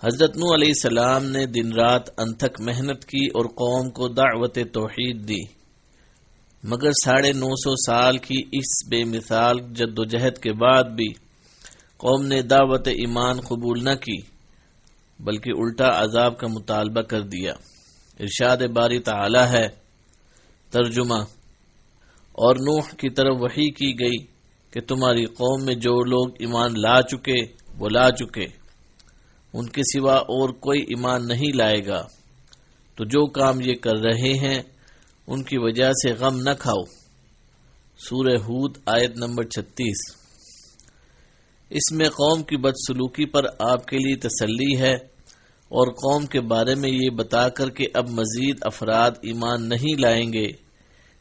حضرت نوح علیہ السلام نے دن رات انتھک محنت کی اور قوم کو دعوت توحید دی، مگر 950 سال کی اس بے مثال جد و جہد کے بعد بھی قوم نے دعوت ایمان قبول نہ کی بلکہ الٹا عذاب کا مطالبہ کر دیا۔ ارشاد باری تعالی ہے، ترجمہ: اور نوح کی طرف وحی کی گئی کہ تمہاری قوم میں جو لوگ ایمان لا چکے وہ لا چکے، ان کے سوا اور کوئی ایمان نہیں لائے گا، تو جو کام یہ کر رہے ہیں ان کی وجہ سے غم نہ کھاؤ۔ سورہ ہود آیت نمبر 36۔ اس میں قوم کی بدسلوکی پر آپ کے لیے تسلی ہے اور قوم کے بارے میں یہ بتا کر کہ اب مزید افراد ایمان نہیں لائیں گے،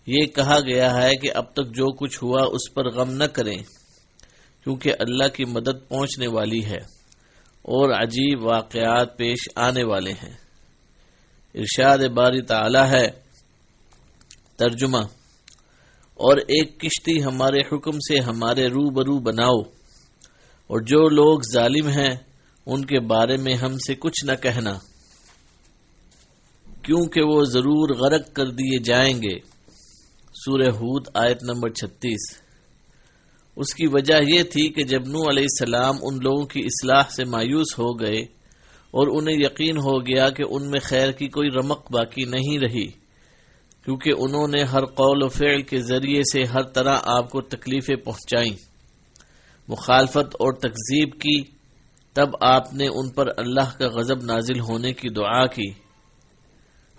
یہ کہا گیا ہے کہ اب تک جو کچھ ہوا اس پر غم نہ کریں، کیونکہ اللہ کی مدد پہنچنے والی ہے اور عجیب واقعات پیش آنے والے ہیں۔ ارشاد باری تعالی ہے، ترجمہ: اور ایک کشتی ہمارے حکم سے ہمارے روبرو بناؤ، اور جو لوگ ظالم ہیں ان کے بارے میں ہم سے کچھ نہ کہنا، کیونکہ وہ ضرور غرق کر دیے جائیں گے۔ سورہ ہود آیت نمبر 36۔ اس کی وجہ یہ تھی کہ جب نوح علیہ السلام ان لوگوں کی اصلاح سے مایوس ہو گئے اور انہیں یقین ہو گیا کہ ان میں خیر کی کوئی رمق باقی نہیں رہی، کیونکہ انہوں نے ہر قول و فعل کے ذریعے سے ہر طرح آپ کو تکلیفیں پہنچائیں، مخالفت اور تکذیب کی، تب آپ نے ان پر اللہ کا غضب نازل ہونے کی دعا کی۔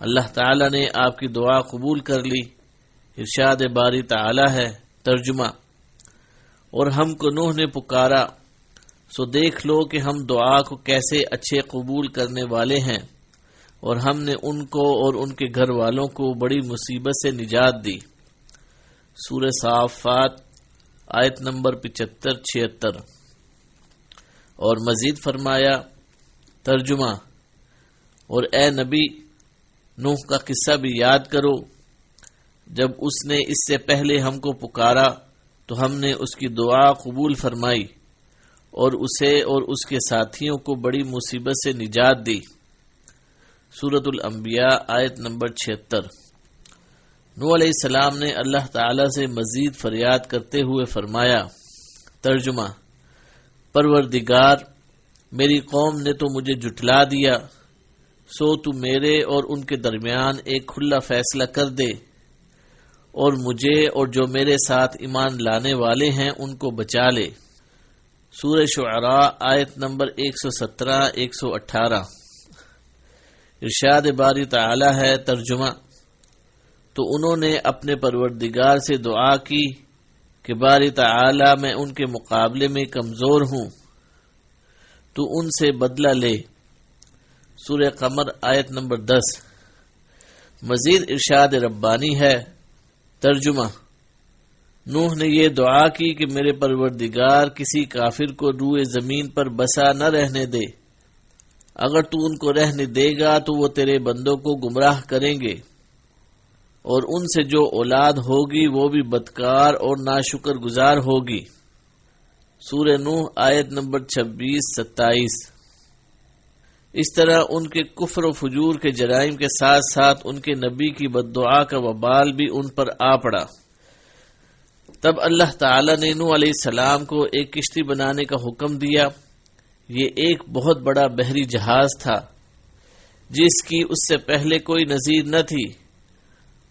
اللہ تعالی نے آپ کی دعا قبول کر لی۔ ارشاد باری تعالی ہے، ترجمہ: اور ہم کو نوح نے پکارا، سو دیکھ لو کہ ہم دعا کو کیسے اچھے قبول کرنے والے ہیں، اور ہم نے ان کو اور ان کے گھر والوں کو بڑی مصیبت سے نجات دی۔ سورہ صافات آیت نمبر 75-76۔ اور مزید فرمایا، ترجمہ: اور اے نبی، نوح کا قصہ بھی یاد کرو، جب اس نے اس سے پہلے ہم کو پکارا تو ہم نے اس کی دعا قبول فرمائی اور اسے اور اس کے ساتھیوں کو بڑی مصیبت سے نجات دی۔ سورۃ الانبیاء آیت نمبر 76۔ نوح علیہ السلام نے اللہ تعالی سے مزید فریاد کرتے ہوئے فرمایا، ترجمہ: پروردگار، میری قوم نے تو مجھے جھٹلا دیا، سو تو میرے اور ان کے درمیان ایک کھلا فیصلہ کر دے اور مجھے اور جو میرے ساتھ ایمان لانے والے ہیں ان کو بچا لے۔ سورہ شعراء آیت نمبر 117-118۔ ارشاد باری تعالی ہے، ترجمہ: تو انہوں نے اپنے پروردگار سے دعا کی کہ باری تعالی میں ان کے مقابلے میں کمزور ہوں، تو ان سے بدلہ لے۔ سورہ قمر آیت نمبر 10۔ مزید ارشاد ربانی ہے، ترجمہ: نوح نے یہ دعا کی کہ میرے پروردگار کسی کافر کو روئے زمین پر بسا نہ رہنے دے، اگر تو ان کو رہنے دے گا تو وہ تیرے بندوں کو گمراہ کریں گے، اور ان سے جو اولاد ہوگی وہ بھی بدکار اور ناشکر گزار ہوگی۔ سورہ نوح آیت نمبر 26-27۔ اس طرح ان کے کفر و فجور کے جرائم کے ساتھ ساتھ ان کے نبی کی بد دعا کا وبال بھی ان پر آ پڑا۔ تب اللہ تعالی نے نوح علیہ السلام کو ایک کشتی بنانے کا حکم دیا۔ یہ ایک بہت بڑا بحری جہاز تھا جس کی اس سے پہلے کوئی نظیر نہ تھی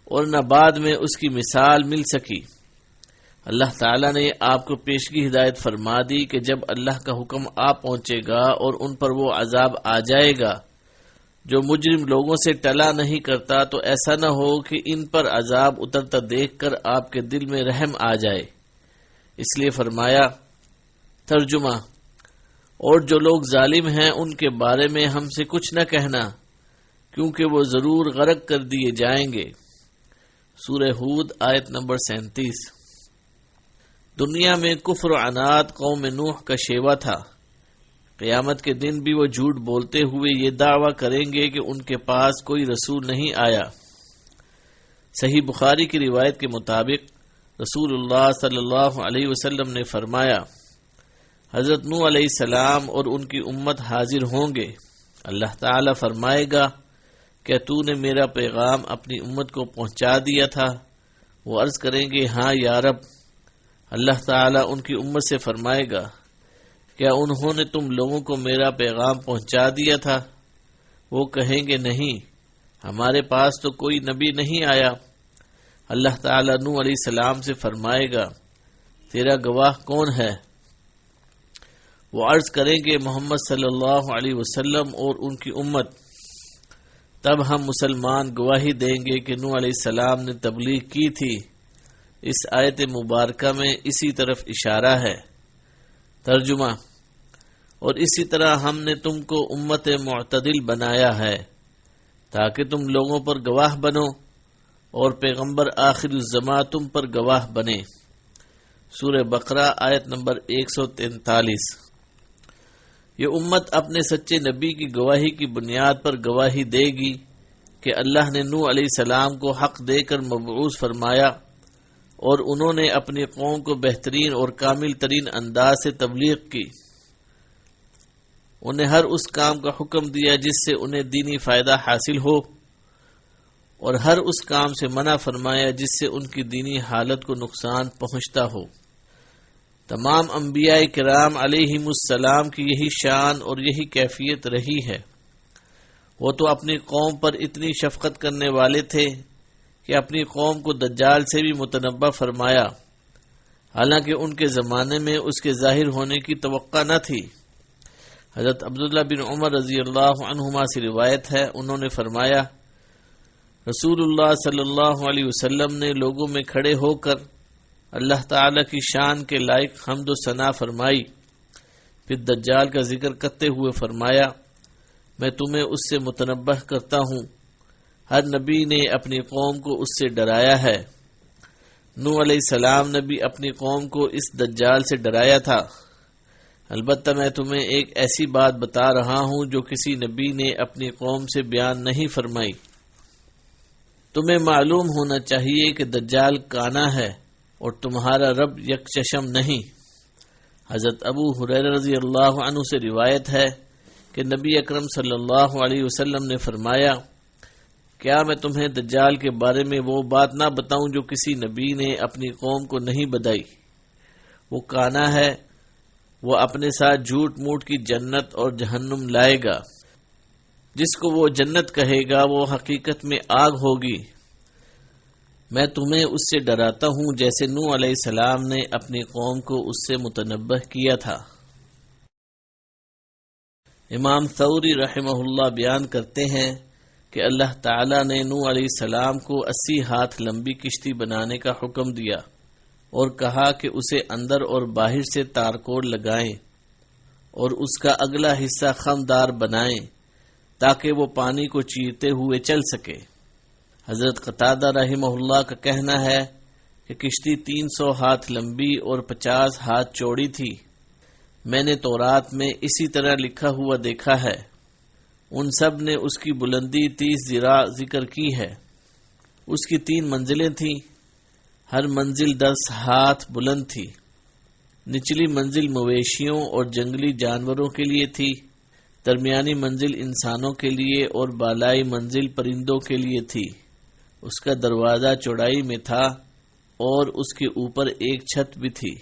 اور نہ بعد میں اس کی مثال مل سکی۔ اللہ تعالیٰ نے آپ کو پیشگی ہدایت فرما دی کہ جب اللہ کا حکم آ پہنچے گا اور ان پر وہ عذاب آ جائے گا جو مجرم لوگوں سے ٹلا نہیں کرتا، تو ایسا نہ ہو کہ ان پر عذاب اترتا دیکھ کر آپ کے دل میں رحم آ جائے، اس لیے فرمایا، ترجمہ: اور جو لوگ ظالم ہیں ان کے بارے میں ہم سے کچھ نہ کہنا، کیونکہ وہ ضرور غرق کر دیے جائیں گے۔ سورہ ہود آیت نمبر 37۔ دنیا میں کفر و عناد قوم نوح کا شیوا تھا۔ قیامت کے دن بھی وہ جھوٹ بولتے ہوئے یہ دعویٰ کریں گے کہ ان کے پاس کوئی رسول نہیں آیا۔ صحیح بخاری کی روایت کے مطابق رسول اللہ صلی اللہ علیہ وسلم نے فرمایا، حضرت نوح علیہ السلام اور ان کی امت حاضر ہوں گے، اللہ تعالی فرمائے گا کہ تو نے میرا پیغام اپنی امت کو پہنچا دیا تھا؟ وہ عرض کریں گے ہاں یا رب۔ اللہ تعالی ان کی امت سے فرمائے گا کیا انہوں نے تم لوگوں کو میرا پیغام پہنچا دیا تھا؟ وہ کہیں گے نہیں، ہمارے پاس تو کوئی نبی نہیں آیا۔ اللہ تعالی نوح علیہ السلام سے فرمائے گا تیرا گواہ کون ہے؟ وہ عرض کریں گے محمد صلی اللہ علیہ وسلم اور ان کی امت۔ تب ہم مسلمان گواہی دیں گے کہ نوح علیہ السلام نے تبلیغ کی تھی۔ اس آیت مبارکہ میں اسی طرف اشارہ ہے۔ ترجمہ: اور اسی طرح ہم نے تم کو امت معتدل بنایا ہے تاکہ تم لوگوں پر گواہ بنو اور پیغمبر آخر الزماں تم پر گواہ بنے۔ سورہ بقرہ آیت نمبر 143۔ یہ امت اپنے سچے نبی کی گواہی کی بنیاد پر گواہی دے گی کہ اللہ نے نوح علیہ السلام کو حق دے کر مبعوث فرمایا اور انہوں نے اپنی قوم کو بہترین اور کامل ترین انداز سے تبلیغ کی۔ انہیں ہر اس کام کا حکم دیا جس سے انہیں دینی فائدہ حاصل ہو اور ہر اس کام سے منع فرمایا جس سے ان کی دینی حالت کو نقصان پہنچتا ہو۔ تمام انبیاء کرام علیہم السلام کی یہی شان اور یہی کیفیت رہی ہے۔ وہ تو اپنی قوم پر اتنی شفقت کرنے والے تھے کہ اپنی قوم کو دجال سے بھی متنبہ فرمایا، حالانکہ ان کے زمانے میں اس کے ظاہر ہونے کی توقع نہ تھی۔ حضرت عبداللہ بن عمر رضی اللہ عنہما سے روایت ہے، انہوں نے فرمایا رسول اللہ صلی اللہ علیہ وسلم نے لوگوں میں کھڑے ہو کر اللہ تعالی کی شان کے لائق حمد و ثنا فرمائی، پھر دجال کا ذکر کرتے ہوئے فرمایا میں تمہیں اس سے متنبہ کرتا ہوں، ہر نبی نے اپنی قوم کو اس سے ڈرایا ہے۔ نوح علیہ السلام نے بھی اپنی قوم کو اس دجال سے ڈرایا تھا۔ البتہ میں تمہیں ایک ایسی بات بتا رہا ہوں جو کسی نبی نے اپنی قوم سے بیان نہیں فرمائی۔ تمہیں معلوم ہونا چاہیے کہ دجال کانا ہے اور تمہارا رب یک چشم نہیں۔ حضرت ابو ہریرہ رضی اللہ عنہ سے روایت ہے کہ نبی اکرم صلی اللہ علیہ وسلم نے فرمایا کیا میں تمہیں دجال کے بارے میں وہ بات نہ بتاؤں جو کسی نبی نے اپنی قوم کو نہیں بتائی؟ وہ کانا ہے، وہ اپنے ساتھ جھوٹ موٹ کی جنت اور جہنم لائے گا۔ جس کو وہ جنت کہے گا وہ حقیقت میں آگ ہوگی۔ میں تمہیں اس سے ڈراتا ہوں جیسے نوح علیہ السلام نے اپنی قوم کو اس سے متنبہ کیا تھا۔ امام ثوری رحمہ اللہ بیان کرتے ہیں کہ اللہ تعالی نے نوح علیہ السلام کو 80 ہاتھ لمبی کشتی بنانے کا حکم دیا اور کہا کہ اسے اندر اور باہر سے تارکوڑ لگائیں اور اس کا اگلا حصہ خمدار بنائیں تاکہ وہ پانی کو چیرتے ہوئے چل سکے۔ حضرت قتادہ رحمہ اللہ کا کہنا ہے کہ کشتی 300 ہاتھ لمبی اور 50 ہاتھ چوڑی تھی۔ میں نے تورات میں اسی طرح لکھا ہوا دیکھا ہے۔ ان سب نے اس کی بلندی 30 ذراع ذکر کی ہے۔ اس کی 3 منزلیں تھیں، ہر منزل 10 ہاتھ بلند تھی۔ نچلی منزل مویشیوں اور جنگلی جانوروں کے لیے تھی، درمیانی منزل انسانوں کے لیے اور بالائی منزل پرندوں کے لیے تھی۔ اس کا دروازہ چوڑائی میں تھا اور اس کے اوپر ایک چھت بھی تھی۔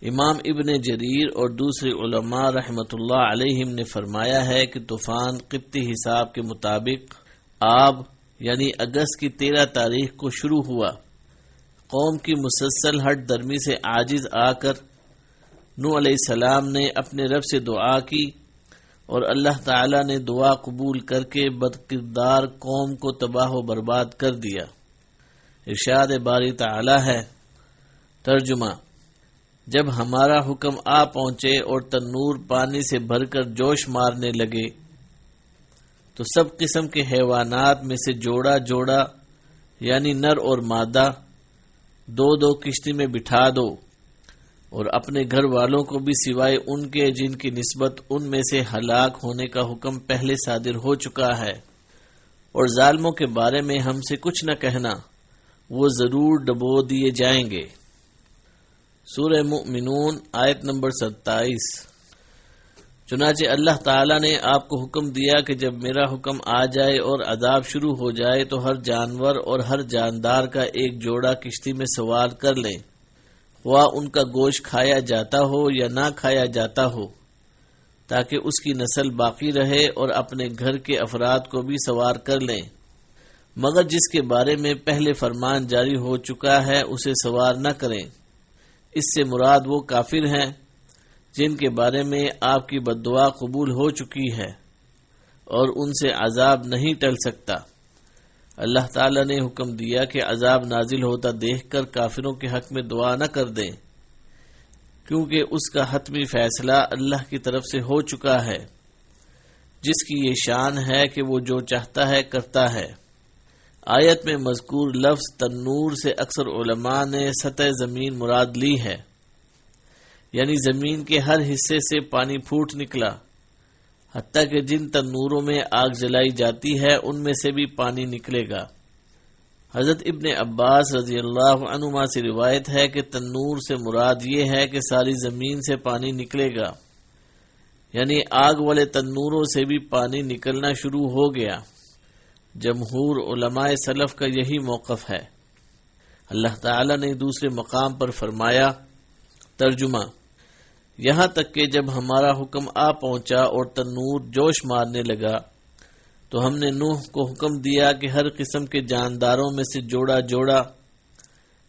امام ابن جریر اور دوسرے علماء رحمۃ اللہ علیہم نے فرمایا ہے کہ طوفان قبطی حساب کے مطابق آب یعنی اگست کی 13 تاریخ کو شروع ہوا۔ قوم کی مسلسل ہٹ درمی سے عاجز آ کر نوح علیہ السلام نے اپنے رب سے دعا کی اور اللہ تعالی نے دعا قبول کر کے بدکردار قوم کو تباہ و برباد کر دیا۔ ارشاد باری تعالی ہے، ترجمہ: جب ہمارا حکم آ پہنچے اور تنور پانی سے بھر کر جوش مارنے لگے تو سب قسم کے حیوانات میں سے جوڑا جوڑا یعنی نر اور مادہ 2 کشتی میں بٹھا دو اور اپنے گھر والوں کو بھی سوائے ان کے جن کی نسبت ان میں سے ہلاک ہونے کا حکم پہلے صادر ہو چکا ہے، اور ظالموں کے بارے میں ہم سے کچھ نہ کہنا، وہ ضرور ڈبو دیے جائیں گے۔ سورہ مؤمنون آیت نمبر 27۔ چنانچہ اللہ تعالیٰ نے آپ کو حکم دیا کہ جب میرا حکم آ جائے اور عذاب شروع ہو جائے تو ہر جانور اور ہر جاندار کا ایک جوڑا کشتی میں سوار کر لیں، خواہ ان کا گوشت کھایا جاتا ہو یا نہ کھایا جاتا ہو، تاکہ اس کی نسل باقی رہے، اور اپنے گھر کے افراد کو بھی سوار کر لیں، مگر جس کے بارے میں پہلے فرمان جاری ہو چکا ہے اسے سوار نہ کریں۔ اس سے مراد وہ کافر ہیں جن کے بارے میں آپ کی بد دعا قبول ہو چکی ہے اور ان سے عذاب نہیں ٹل سکتا۔ اللہ تعالیٰ نے حکم دیا کہ عذاب نازل ہوتا دیکھ کر کافروں کے حق میں دعا نہ کر دیں، کیونکہ اس کا حتمی فیصلہ اللہ کی طرف سے ہو چکا ہے، جس کی یہ شان ہے کہ وہ جو چاہتا ہے کرتا ہے۔ آیت میں مذکور لفظ تنور سے اکثر علماء نے سطح زمین مراد لی ہے، یعنی زمین کے ہر حصے سے پانی پھوٹ نکلا، حتیٰ کہ جن تنوروں میں آگ جلائی جاتی ہے ان میں سے بھی پانی نکلے گا۔ حضرت ابن عباس رضی اللہ عنہما سے روایت ہے کہ تنور سے مراد یہ ہے کہ ساری زمین سے پانی نکلے گا، یعنی آگ والے تنوروں سے بھی پانی نکلنا شروع ہو گیا۔ جمہور علماء سلف کا یہی موقف ہے۔ اللہ تعالیٰ نے دوسرے مقام پر فرمایا، ترجمہ: یہاں تک کہ جب ہمارا حکم آ پہنچا اور تنور جوش مارنے لگا تو ہم نے نوح کو حکم دیا کہ ہر قسم کے جانداروں میں سے جوڑا جوڑا،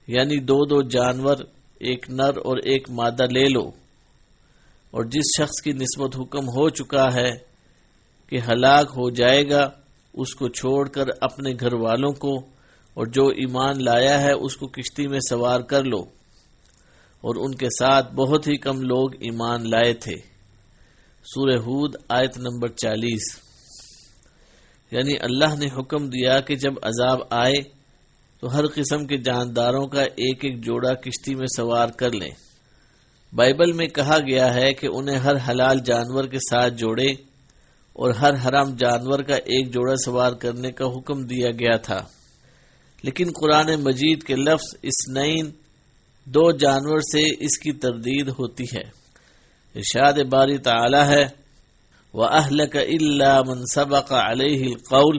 یعنی دو دو جانور، ایک نر اور ایک مادہ لے لو، اور جس شخص کی نسبت حکم ہو چکا ہے کہ ہلاک ہو جائے گا اس کو چھوڑ کر اپنے گھر والوں کو اور جو ایمان لایا ہے اس کو کشتی میں سوار کر لو، اور ان کے ساتھ بہت ہی کم لوگ ایمان لائے تھے۔ سورہ ہود آیت نمبر 40۔ یعنی اللہ نے حکم دیا کہ جب عذاب آئے تو ہر قسم کے جانداروں کا ایک ایک جوڑا کشتی میں سوار کر لیں۔ بائبل میں کہا گیا ہے کہ انہیں ہر حلال جانور کے ساتھ جوڑے اور ہر حرام جانور کا ایک جوڑا سوار کرنے کا حکم دیا گیا تھا، لیکن قرآن مجید کے لفظ اثنین، دو جانور سے اس کی تردید ہوتی ہے۔ ارشاد باری تعالی ہے، وَأَهْلَكَ إِلَّا مَنْ سَبَقَ عَلَيْهِ الْقَوْلُ،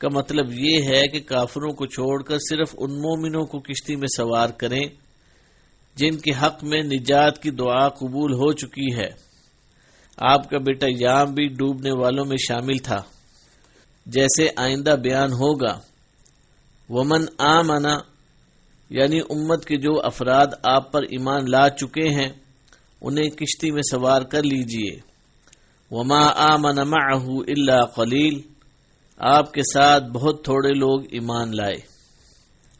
کا مطلب یہ ہے کہ کافروں کو چھوڑ کر صرف ان مومنوں کو کشتی میں سوار کریں جن کے حق میں نجات کی دعا قبول ہو چکی ہے۔ آپ کا بیٹا یام بھی ڈوبنے والوں میں شامل تھا، جیسے آئندہ بیان ہوگا۔ وَمَنْ آمَنَ، یعنی امت کے جو افراد آپ پر ایمان لا چکے ہیں انہیں کشتی میں سوار کر لیجئے۔ وما آمن معه الا قلیل، آپ کے ساتھ بہت تھوڑے لوگ ایمان لائے۔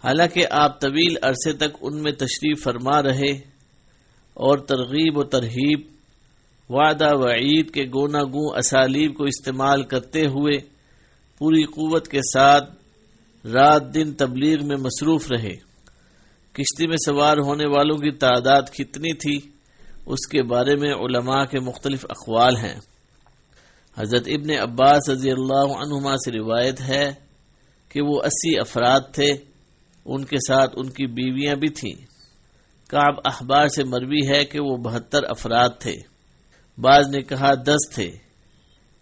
حالانکہ آپ طویل عرصے تک ان میں تشریف فرما رہے اور ترغیب و ترہیب، وعدہ وعید کے گونا گوں اسالیب کو استعمال کرتے ہوئے پوری قوت کے ساتھ رات دن تبلیغ میں مصروف رہے۔ کشتی میں سوار ہونے والوں کی تعداد کتنی تھی اس کے بارے میں علماء کے مختلف اقوال ہیں۔ حضرت ابن عباس رضی اللہ عنہما سے روایت ہے کہ وہ 80 افراد تھے، ان کے ساتھ ان کی بیویاں بھی تھیں۔ کعب احبار سے مروی ہے کہ وہ 72 افراد تھے، بعض نے کہا 10 تھے۔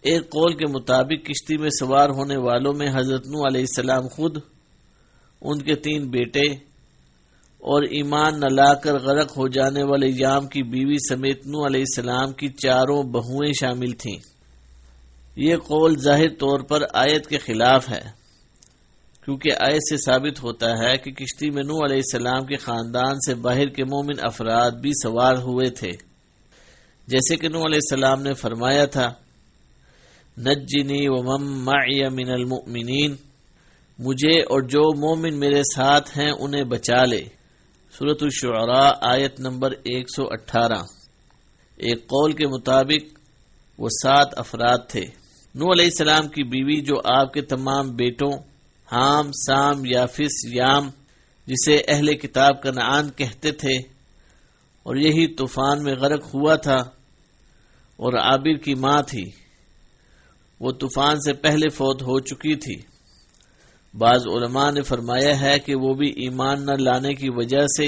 ایک قول کے مطابق کشتی میں سوار ہونے والوں میں حضرت نوح علیہ السلام خود، ان کے 3 بیٹے اور ایمان نہ لا کر غرق ہو جانے والے یام کی بیوی سمیت نوح علیہ السلام کی 4 بہویں شامل تھیں۔ یہ قول ظاہر طور پر آیت کے خلاف ہے، کیونکہ آیت سے ثابت ہوتا ہے کہ کشتی میں نوح علیہ السلام کے خاندان سے باہر کے مومن افراد بھی سوار ہوئے تھے، جیسے کہ نوح علیہ السلام نے فرمایا تھا، نجنی ومن معی من المؤمنین، مجھے اور جو مومن میرے ساتھ ہیں انہیں بچا لے۔ سورۃ الشعراء آیت نمبر 118۔ ایک قول کے مطابق وہ 7 افراد تھے۔ نوح علیہ السلام کی بیوی جو آپ کے تمام بیٹوں حام، سام، یافس، یام، جسے اہل کتاب کنعان کہتے تھے اور یہی طوفان میں غرق ہوا تھا، اور عابر کی ماں تھی، وہ طوفان سے پہلے فوت ہو چکی تھی۔ بعض علماء نے فرمایا ہے کہ وہ بھی ایمان نہ لانے کی وجہ سے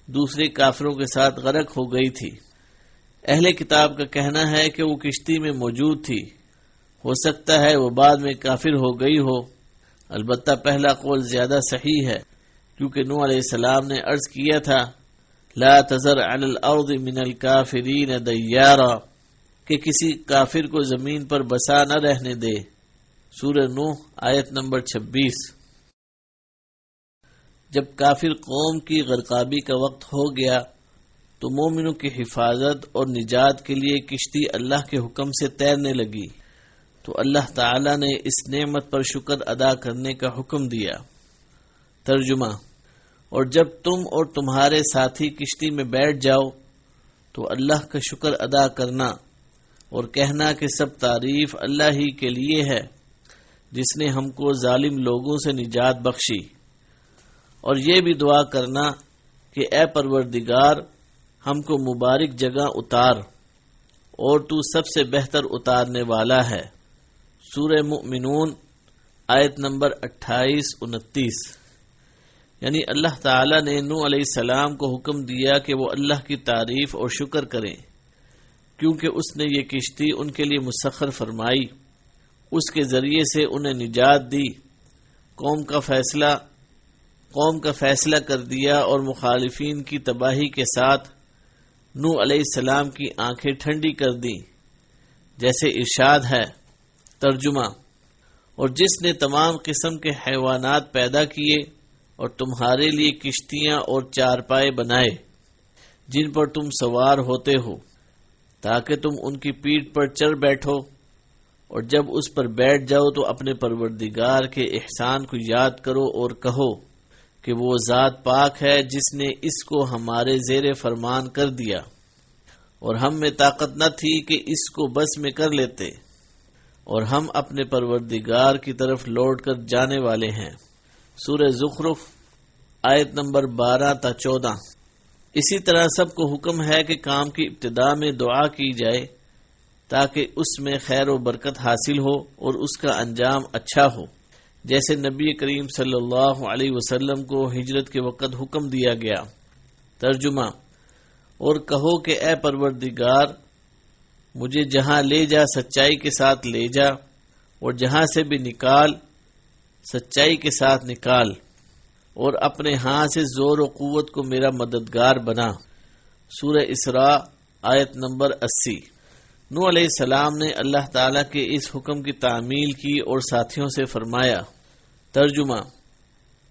دوسرے کافروں کے ساتھ غرق ہو گئی تھی۔ اہل کتاب کا کہنا ہے کہ وہ کشتی میں موجود تھی، ہو سکتا ہے وہ بعد میں کافر ہو گئی ہو، البتہ پہلا قول زیادہ صحیح ہے، کیونکہ نوح علیہ السلام نے عرض کیا تھا لا تذر علی الارض من الکافرین دیارا، کہ کسی کافر کو زمین پر بسا نہ رہنے دے۔ سورہ نوح آیت نمبر 26۔ جب کافر قوم کی غرقابی کا وقت ہو گیا تو مومنوں کی حفاظت اور نجات کے لیے کشتی اللہ کے حکم سے تیرنے لگی، تو اللہ تعالی نے اس نعمت پر شکر ادا کرنے کا حکم دیا۔ ترجمہ: اور جب تم اور تمہارے ساتھی کشتی میں بیٹھ جاؤ تو اللہ کا شکر ادا کرنا اور کہنا کہ سب تعریف اللہ ہی کے لیے ہے جس نے ہم کو ظالم لوگوں سے نجات بخشی، اور یہ بھی دعا کرنا کہ اے پروردگار ہم کو مبارک جگہ اتار، اور تو سب سے بہتر اتارنے والا ہے۔ سورہ مؤمنون آیت نمبر 28-29۔ یعنی اللہ تعالی نے نوح علیہ السلام کو حکم دیا کہ وہ اللہ کی تعریف اور شکر کریں، کیونکہ اس نے یہ کشتی ان کے لیے مسخر فرمائی، اس کے ذریعے سے انہیں نجات دی، قوم کا فیصلہ کر دیا اور مخالفین کی تباہی کے ساتھ نوح علیہ السلام کی آنکھیں ٹھنڈی کر دیں، جیسے ارشاد ہے۔ ترجمہ: اور جس نے تمام قسم کے حیوانات پیدا کیے اور تمہارے لیے کشتیاں اور چارپائے بنائے جن پر تم سوار ہوتے ہو تاکہ تم ان کی پیٹھ پر چڑھ بیٹھو، اور جب اس پر بیٹھ جاؤ تو اپنے پروردگار کے احسان کو یاد کرو اور کہو کہ وہ ذات پاک ہے جس نے اس کو ہمارے زیر فرمان کر دیا، اور ہم میں طاقت نہ تھی کہ اس کو بس میں کر لیتے، اور ہم اپنے پروردگار کی طرف لوٹ کر جانے والے ہیں۔ سورہ زخرف آیت نمبر 12-14۔ اسی طرح سب کو حکم ہے کہ کام کی ابتدا میں دعا کی جائے تاکہ اس میں خیر و برکت حاصل ہو اور اس کا انجام اچھا ہو، جیسے نبی کریم صلی اللہ علیہ وسلم کو ہجرت کے وقت حکم دیا گیا۔ ترجمہ: اور کہو کہ اے پروردگار مجھے جہاں لے جا سچائی کے ساتھ لے جا، اور جہاں سے بھی نکال سچائی کے ساتھ نکال، اور اپنے ہاں سے زور و قوت کو میرا مددگار بنا۔ سورہ اسراء آیت نمبر 80۔ نوح علیہ السلام نے اللہ تعالیٰ کے اس حکم کی تعمیل کی اور ساتھیوں سے فرمایا۔ ترجمہ: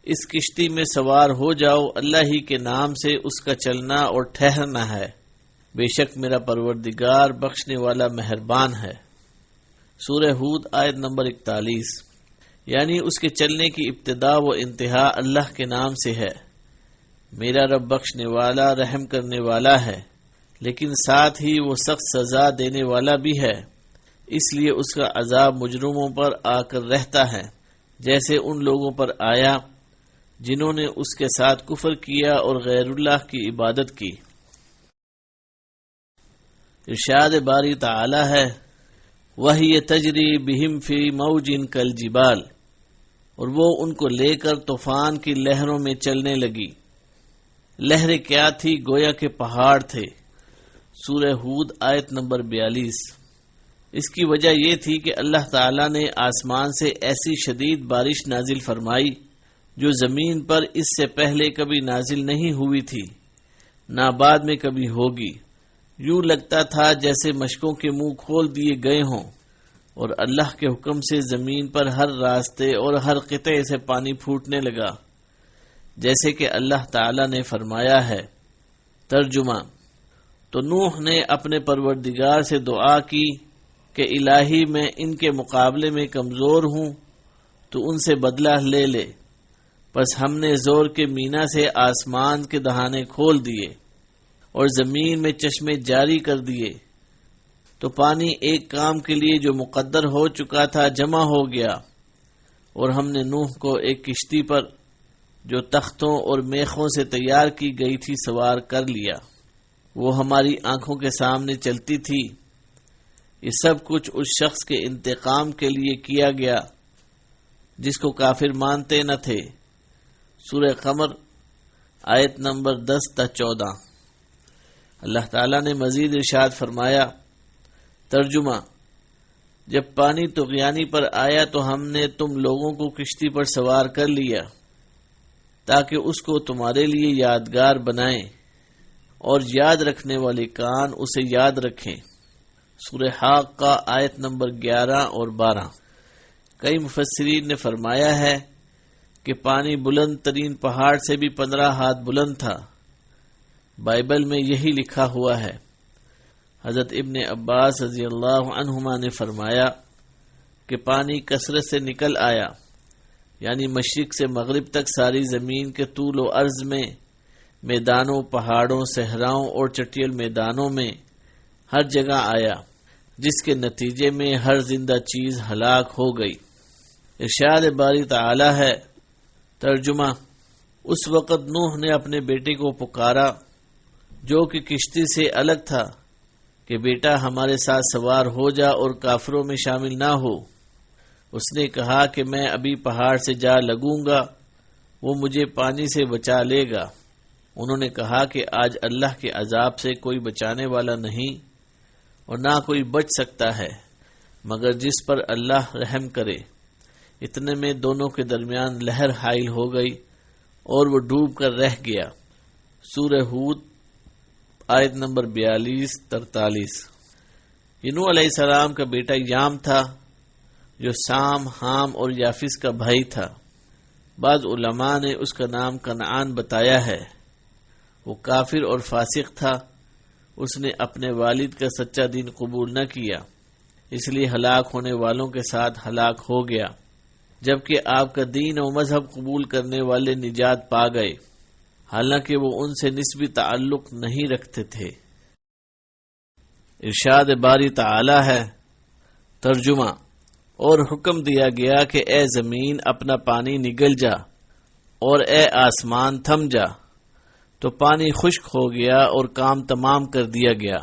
اس کشتی میں سوار ہو جاؤ، اللہ ہی کے نام سے اس کا چلنا اور ٹھہرنا ہے، بے شک میرا پروردگار بخشنے والا مہربان ہے۔ سورہ ہود آیت نمبر 41۔ یعنی اس کے چلنے کی ابتدا و انتہا اللہ کے نام سے ہے۔ میرا رب بخشنے والا رحم کرنے والا ہے، لیکن ساتھ ہی وہ سخت سزا دینے والا بھی ہے، اس لیے اس کا عذاب مجرموں پر آ کر رہتا ہے، جیسے ان لوگوں پر آیا جنہوں نے اس کے ساتھ کفر کیا اور غیر اللہ کی عبادت کی۔ ارشاد باری تعالی ہے وَهِيَ تَجْرِي بِهِمْ فِي مَوْجٍ كَالْجِبَالِ، اور وہ ان کو لے کر طوفان کی لہروں میں چلنے لگی۔ لہریں کیا تھی؟ گویا کے پہاڑ تھے۔ سورہ ہود آیت نمبر 42۔ اس کی وجہ یہ تھی کہ اللہ تعالیٰ نے آسمان سے ایسی شدید بارش نازل فرمائی جو زمین پر اس سے پہلے کبھی نازل نہیں ہوئی تھی، نہ بعد میں کبھی ہوگی۔ یوں لگتا تھا جیسے مشکوں کے منہ کھول دیے گئے ہوں، اور اللہ کے حکم سے زمین پر ہر راستے اور ہر قطعے سے پانی پھوٹنے لگا، جیسے کہ اللہ تعالیٰ نے فرمایا ہے۔ ترجمہ: تو نوح نے اپنے پروردگار سے دعا کی کہ الہی میں ان کے مقابلے میں کمزور ہوں تو ان سے بدلہ لے لے، بس ہم نے زور کے مینا سے آسمان کے دہانے کھول دیے اور زمین میں چشمے جاری کر دیے، تو پانی ایک کام کے لیے جو مقدر ہو چکا تھا جمع ہو گیا، اور ہم نے نوح کو ایک کشتی پر جو تختوں اور میخوں سے تیار کی گئی تھی سوار کر لیا، وہ ہماری آنکھوں کے سامنے چلتی تھی۔ یہ سب کچھ اس شخص کے انتقام کے لیے کیا گیا جس کو کافر مانتے نہ تھے۔ سورہ قمر آیت نمبر 10-14۔ اللہ تعالیٰ نے مزید ارشاد فرمایا، ترجمہ: جب پانی طغیانی پر آیا تو ہم نے تم لوگوں کو کشتی پر سوار کر لیا تاکہ اس کو تمہارے لیے یادگار بنائیں اور یاد رکھنے والے کان اسے یاد رکھیں۔ سورہ حاقہ آیت نمبر 11 اور 12۔ کئی مفسرین نے فرمایا ہے کہ پانی بلند ترین پہاڑ سے بھی 15 ہاتھ بلند تھا۔ بائبل میں یہی لکھا ہوا ہے۔ حضرت ابن عباس رضی اللہ عنہما نے فرمایا کہ پانی کثرت سے نکل آیا، یعنی مشرق سے مغرب تک ساری زمین کے طول و عرض میں، میدانوں، پہاڑوں، صحراؤں اور چٹیل میدانوں میں ہر جگہ آیا، جس کے نتیجے میں ہر زندہ چیز ہلاک ہو گئی۔ ارشاد باری تعالی ہے، ترجمہ: اس وقت نوح نے اپنے بیٹے کو پکارا جو کہ کشتی سے الگ تھا کہ بیٹا ہمارے ساتھ سوار ہو جا اور کافروں میں شامل نہ ہو۔ اس نے کہا کہ میں ابھی پہاڑ سے جا لگوں گا، وہ مجھے پانی سے بچا لے گا۔ انہوں نے کہا کہ آج اللہ کے عذاب سے کوئی بچانے والا نہیں اور نہ کوئی بچ سکتا ہے مگر جس پر اللہ رحم کرے۔ اتنے میں دونوں کے درمیان لہر حائل ہو گئی اور وہ ڈوب کر رہ گیا۔ سورہ ہود آیت نمبر 42-43۔ نوح علیہ السلام کا بیٹا یام تھا جو سام، حام اور یافس کا بھائی تھا۔ بعض علماء نے اس کا نام کنعان بتایا ہے۔ وہ کافر اور فاسق تھا، اس نے اپنے والد کا سچا دین قبول نہ کیا، اس لیے ہلاک ہونے والوں کے ساتھ ہلاک ہو گیا، جبکہ آپ کا دین و مذہب قبول کرنے والے نجات پا گئے، حالانکہ وہ ان سے نسبی تعلق نہیں رکھتے تھے۔ ارشاد باری تعالی ہے، ترجمہ: اور حکم دیا گیا کہ اے زمین اپنا پانی نگل جا اور اے آسمان تھم جا، تو پانی خشک ہو گیا اور کام تمام کر دیا گیا،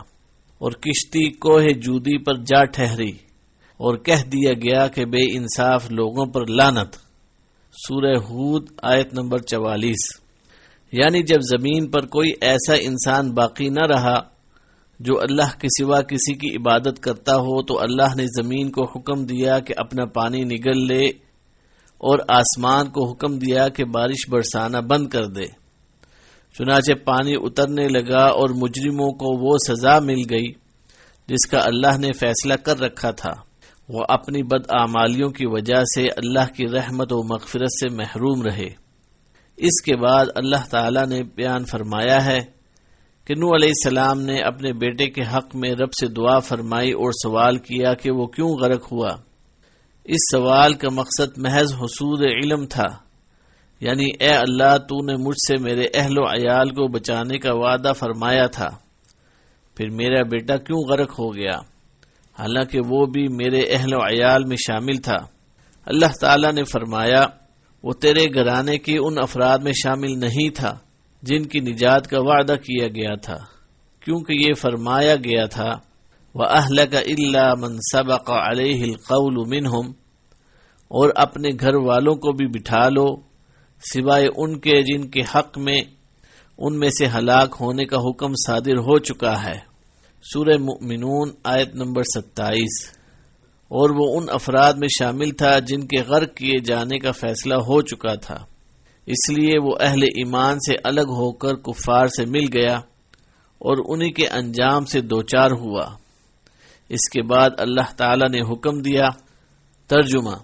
اور کشتی کوہ جودی پر جا ٹھہری، اور کہہ دیا گیا کہ بے انصاف لوگوں پر لعنت۔ سورہ ہود آیت نمبر 44۔ یعنی جب زمین پر کوئی ایسا انسان باقی نہ رہا جو اللہ کے سوا کسی کی عبادت کرتا ہو تو اللہ نے زمین کو حکم دیا کہ اپنا پانی نگل لے اور آسمان کو حکم دیا کہ بارش برسانا بند کر دے۔ چنانچہ پانی اترنے لگا اور مجرموں کو وہ سزا مل گئی جس کا اللہ نے فیصلہ کر رکھا تھا۔ وہ اپنی بدعمالیوں کی وجہ سے اللہ کی رحمت و مغفرت سے محروم رہے۔ اس کے بعد اللہ تعالی نے بیان فرمایا ہے کہ نوح علیہ السلام نے اپنے بیٹے کے حق میں رب سے دعا فرمائی اور سوال کیا کہ وہ کیوں غرق ہوا۔ اس سوال کا مقصد محض حصول علم تھا، یعنی اے اللہ تو نے مجھ سے میرے اہل و عیال کو بچانے کا وعدہ فرمایا تھا، پھر میرا بیٹا کیوں غرق ہو گیا، حالانکہ وہ بھی میرے اہل و عیال میں شامل تھا۔ اللہ تعالی نے فرمایا وہ تیرے گھرانے کے ان افراد میں شامل نہیں تھا جن کی نجات کا وعدہ کیا گیا تھا، کیونکہ یہ فرمایا گیا تھا وَأَهْلَكَ إِلَّا مَنْ سَبَقَ عَلَيْهِ الْقَوْلُ مِنْهُمْ، اور اپنے گھر والوں کو بھی بٹھا لو سوائے ان کے جن کے حق میں ان میں سے ہلاک ہونے کا حکم صادر ہو چکا ہے۔ سورہ مؤمنون آیت نمبر 27۔ اور وہ ان افراد میں شامل تھا جن کے غرق کیے جانے کا فیصلہ ہو چکا تھا، اس لیے وہ اہل ایمان سے الگ ہو کر کفار سے مل گیا اور انہی کے انجام سے دوچار ہوا۔ اس کے بعد اللہ تعالی نے حکم دیا، ترجمہ: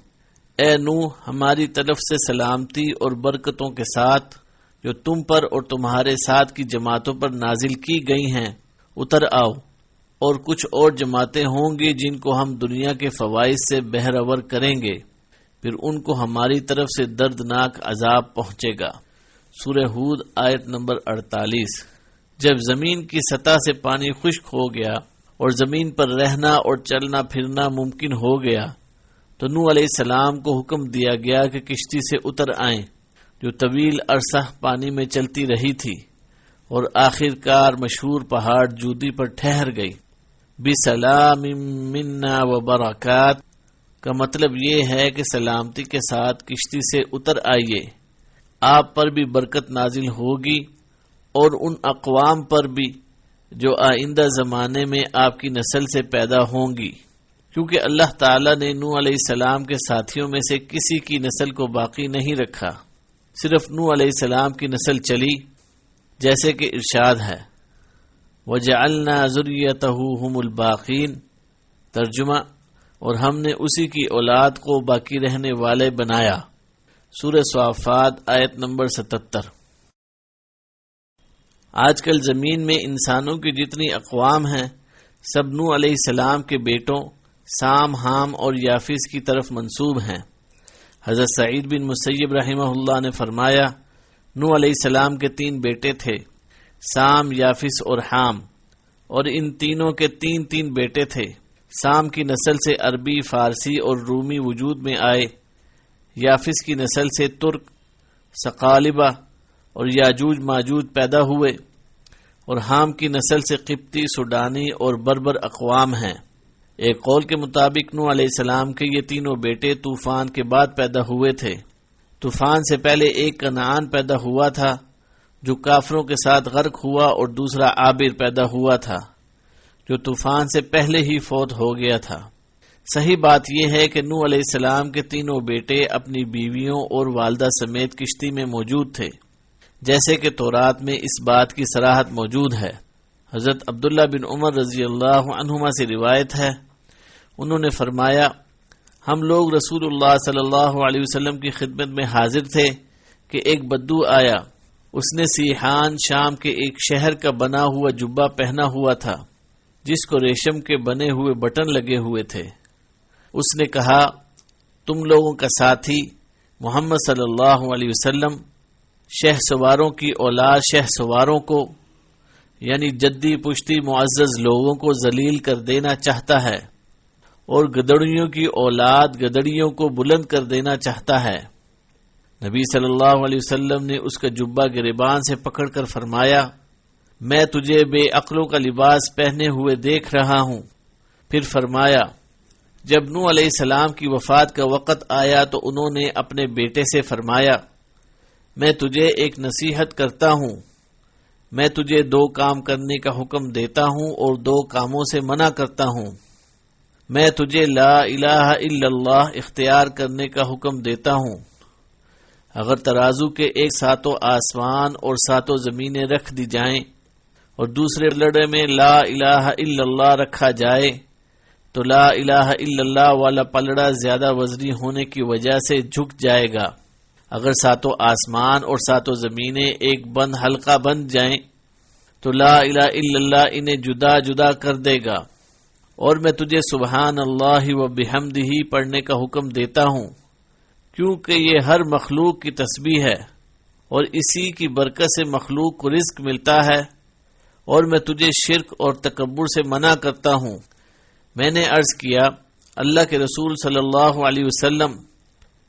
اے نوح ہماری طرف سے سلامتی اور برکتوں کے ساتھ جو تم پر اور تمہارے ساتھ کی جماعتوں پر نازل کی گئی ہیں اتر آؤ، اور کچھ اور جماعتیں ہوں گی جن کو ہم دنیا کے فوائد سے بہرور کریں گے، پھر ان کو ہماری طرف سے دردناک عذاب پہنچے گا۔ سورہ ہود آیت نمبر 48۔ جب زمین کی سطح سے پانی خشک ہو گیا اور زمین پر رہنا اور چلنا پھرنا ممکن ہو گیا تو نوح علیہ السلام کو حکم دیا گیا کہ کشتی سے اتر آئیں، جو طویل عرصہ پانی میں چلتی رہی تھی اور آخر کار مشہور پہاڑ جودی پر ٹھہر گئی۔ بسلام منا و برکات کا مطلب یہ ہے کہ سلامتی کے ساتھ کشتی سے اتر آئیے، آپ پر بھی برکت نازل ہوگی اور ان اقوام پر بھی جو آئندہ زمانے میں آپ کی نسل سے پیدا ہوں گی، کیونکہ اللہ تعالیٰ نے نوح علیہ السلام کے ساتھیوں میں سے کسی کی نسل کو باقی نہیں رکھا، صرف نوح علیہ السلام کی نسل چلی، جیسے کہ ارشاد ہے وَجَعَلْنَا ذُرِّيَّتَهُ هُمُ الْبَاقِينَ۔ ترجمہ، اور ہم نے اسی کی اولاد کو باقی رہنے والے بنایا۔ سورہ صافات آیت نمبر 77۔ آج کل زمین میں انسانوں کی جتنی اقوام ہیں سب نوح علیہ السلام کے بیٹوں سام، حام اور یافس کی طرف منسوب ہیں۔ حضرت سعید بن مسیب رحمہ اللہ نے فرمایا نوح علیہ السلام کے 3 بیٹے تھے، سام، یافس اور حام، اور ان تینوں کے 3 بیٹے تھے۔ سام کی نسل سے عربی، فارسی اور رومی وجود میں آئے، یافس کی نسل سے ترک، ثقالبہ اور یاجوج ماجوج پیدا ہوئے، اور حام کی نسل سے قبطی، سوڈانی اور بربر اقوام ہیں۔ ایک قول کے مطابق نوح علیہ السلام کے یہ تینوں بیٹے طوفان کے بعد پیدا ہوئے تھے۔ طوفان سے پہلے ایک کنعان پیدا ہوا تھا جو کافروں کے ساتھ غرق ہوا، اور دوسرا عابر پیدا ہوا تھا جو طوفان سے پہلے ہی فوت ہو گیا تھا۔ صحیح بات یہ ہے کہ نوح علیہ السلام کے تینوں بیٹے اپنی بیویوں اور والدہ سمیت کشتی میں موجود تھے، جیسے کہ تورات میں اس بات کی صراحت موجود ہے۔ حضرت عبداللہ بن عمر رضی اللہ عنہما سے روایت ہے، انہوں نے فرمایا ہم لوگ رسول اللہ صلی اللہ علیہ وسلم کی خدمت میں حاضر تھے کہ ایک بدو آیا، اس نے سیحان شام کے ایک شہر کا بنا ہوا جبہ پہنا ہوا تھا جس کو ریشم کے بنے ہوئے بٹن لگے ہوئے تھے۔ اس نے کہا تم لوگوں کا ساتھی محمد صلی اللہ علیہ وسلم شہ سواروں کی اولاد شہ سواروں کو یعنی جدی پشتی معزز لوگوں کو ذلیل کر دینا چاہتا ہے، اور گدڑیوں کی اولاد گدڑیوں کو بلند کر دینا چاہتا ہے۔ نبی صلی اللہ علیہ وسلم نے اس کا جبہ گریبان سے پکڑ کر فرمایا میں تجھے بے عقلوں کا لباس پہنے ہوئے دیکھ رہا ہوں۔ پھر فرمایا جب نوح علیہ السلام کی وفات کا وقت آیا تو انہوں نے اپنے بیٹے سے فرمایا میں تجھے ایک نصیحت کرتا ہوں، میں تجھے 2 کام کرنے کا حکم دیتا ہوں اور 2 کاموں سے منع کرتا ہوں۔ میں تجھے لا الہ الا اللہ اختیار کرنے کا حکم دیتا ہوں۔ اگر ترازو کے ایک ساتوں آسمان اور 7 زمینیں رکھ دی جائیں اور دوسرے لڑے میں لا الہ الا اللہ رکھا جائے تو لا الہ الا اللہ والا پلڑا زیادہ وزنی ہونے کی وجہ سے جھک جائے گا۔ اگر 7 آسمان اور 7 زمینیں ایک بند حلقہ بن جائیں تو لا الہ الا اللہ انہیں جدا جدا کر دے گا۔ اور میں تجھے سبحان اللہ و بحمدہ پڑھنے کا حکم دیتا ہوں، کیونکہ یہ ہر مخلوق کی تسبیح ہے اور اسی کی برکت سے مخلوق کو رزق ملتا ہے، اور میں تجھے شرک اور تکبر سے منع کرتا ہوں۔ میں نے عرض کیا اللہ کے رسول صلی اللہ علیہ وسلم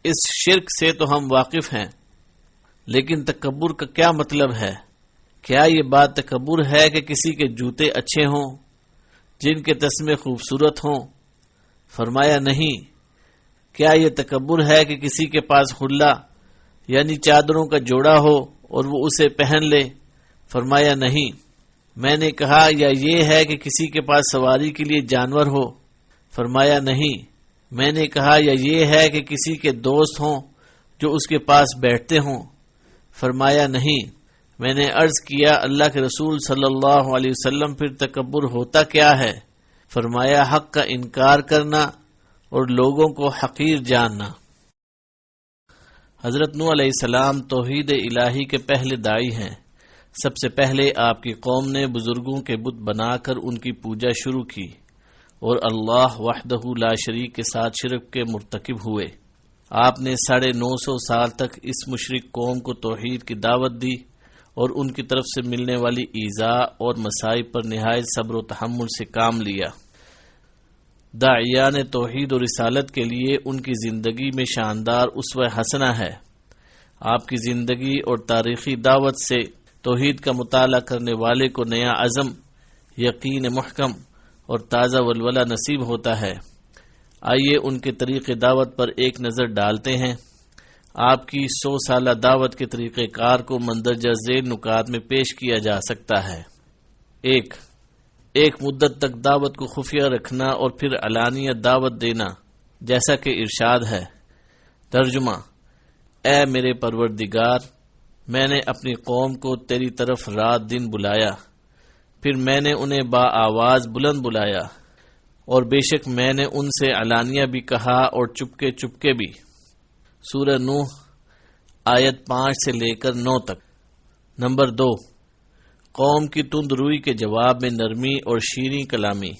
اس شرک سے تو ہم واقف ہیں، لیکن تکبر کا کیا مطلب ہے؟ کیا یہ بات تکبر ہے کہ کسی کے جوتے اچھے ہوں، جن کے تسمے خوبصورت ہوں؟ فرمایا نہیں۔ کیا یہ تکبر ہے کہ کسی کے پاس حلہ یعنی چادروں کا جوڑا ہو اور وہ اسے پہن لے؟ فرمایا نہیں۔ میں نے کہا یا یہ ہے کہ کسی کے پاس سواری کے لیے جانور ہو؟ فرمایا نہیں۔ میں نے کہا یا یہ ہے کہ کسی کے دوست ہوں جو اس کے پاس بیٹھتے ہوں؟ فرمایا نہیں۔ میں نے عرض کیا اللہ کے رسول صلی اللہ علیہ وسلم پھر تکبر ہوتا کیا ہے؟ فرمایا حق کا انکار کرنا اور لوگوں کو حقیر جاننا۔ حضرت نوح علیہ السلام توحید الہی کے پہلے داعی ہیں۔ سب سے پہلے آپ کی قوم نے بزرگوں کے بت بنا کر ان کی پوجا شروع کی اور اللہ وحدہ لا شریک کے ساتھ شرک کے مرتکب ہوئے۔ آپ نے 950 سال تک اس مشرک قوم کو توحید کی دعوت دی اور ان کی طرف سے ملنے والی ایذاء اور مصائب پر نہایت صبر و تحمل سے کام لیا۔ داعیان توحید و رسالت کے لیے ان کی زندگی میں شاندار اسوہ حسنہ ہے۔ آپ کی زندگی اور تاریخی دعوت سے توحید کا مطالعہ کرنے والے کو نیا عزم، یقین محکم اور تازہ ولولہ نصیب ہوتا ہے۔ آئیے ان کے طریق دعوت پر ایک نظر ڈالتے ہیں۔ آپ کی 100 سالہ دعوت کے طریقہ کار کو مندرجہ ذیل نکات میں پیش کیا جا سکتا ہے۔ 1. ایک مدت تک دعوت کو خفیہ رکھنا اور پھر علانیہ دعوت دینا، جیسا کہ ارشاد ہے۔ ترجمہ: اے میرے پروردگار، میں نے اپنی قوم کو تیری طرف رات دن بلایا، پھر میں نے انہیں با آواز بلند بلایا، اور بے شک میں نے ان سے علانیہ بھی کہا اور چپکے چپکے بھی۔ سورہ نوح آیت 5 سے لے کر 9 تک۔ نمبر 2، قوم کی تند روئی کے جواب میں نرمی اور شیریں کلامی۔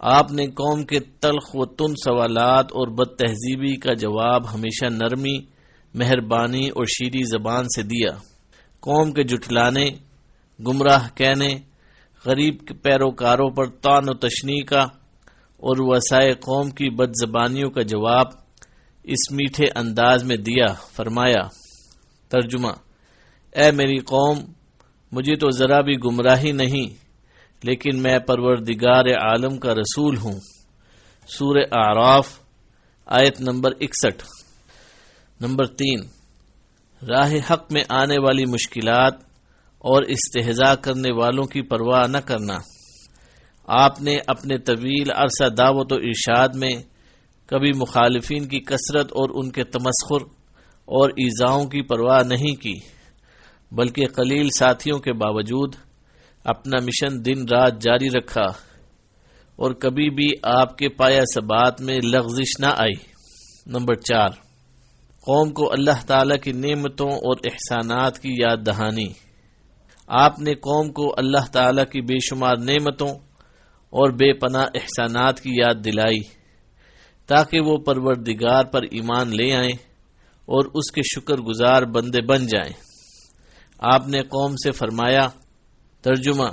آپ نے قوم کے تلخ و تند سوالات اور بد تہذیبی کا جواب ہمیشہ نرمی، مہربانی اور شیریں زبان سے دیا۔ قوم کے جھٹلانے، گمراہ کہنے، غریب کے پیروکاروں پر طعن و تشنیع کا اور وسائے قوم کی بد زبانیوں کا جواب اس میٹھے انداز میں دیا۔ فرمایا، ترجمہ: اے میری قوم، مجھے تو ذرا بھی گمراہی نہیں، لیکن میں پروردگار عالم کا رسول ہوں۔ سورہ اعراف آیت نمبر 61۔ نمبر 3، راہ حق میں آنے والی مشکلات اور استہزاء کرنے والوں کی پرواہ نہ کرنا۔ آپ نے اپنے طویل عرصہ دعوت و ارشاد میں کبھی مخالفین کی کثرت اور ان کے تمسخر اور ایذاؤں کی پرواہ نہیں کی، بلکہ قلیل ساتھیوں کے باوجود اپنا مشن دن رات جاری رکھا، اور کبھی بھی آپ کے پایہ ثبات میں لغزش نہ آئی۔ نمبر 4، قوم کو اللہ تعالی کی نعمتوں اور احسانات کی یاد دہانی۔ آپ نے قوم کو اللہ تعالی کی بے شمار نعمتوں اور بے پناہ احسانات کی یاد دلائی، تاکہ وہ پروردگار پر ایمان لے آئیں اور اس کے شکر گزار بندے بن جائیں۔ آپ نے قوم سے فرمایا، ترجمہ: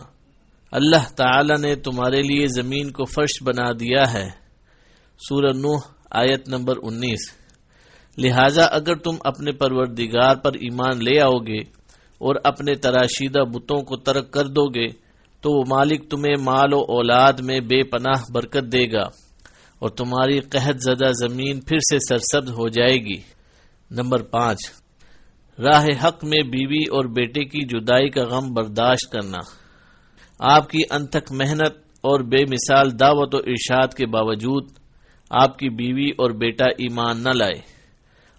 اللہ تعالی نے تمہارے لیے زمین کو فرش بنا دیا ہے۔ سورہ نوح آیت نمبر 19۔ لہذا اگر تم اپنے پروردگار پر ایمان لے آؤ گے اور اپنے تراشیدہ بتوں کو ترک کر دو گے تو وہ مالک تمہیں مال و اولاد میں بے پناہ برکت دے گا، اور تمہاری قحط زدہ زمین پھر سے سرسبز ہو جائے گی۔ نمبر 5، راہ حق میں بیوی اور بیٹے کی جدائی کا غم برداشت کرنا۔ آپ کی انتھک محنت اور بے مثال دعوت و ارشاد کے باوجود آپ کی بیوی اور بیٹا ایمان نہ لائے،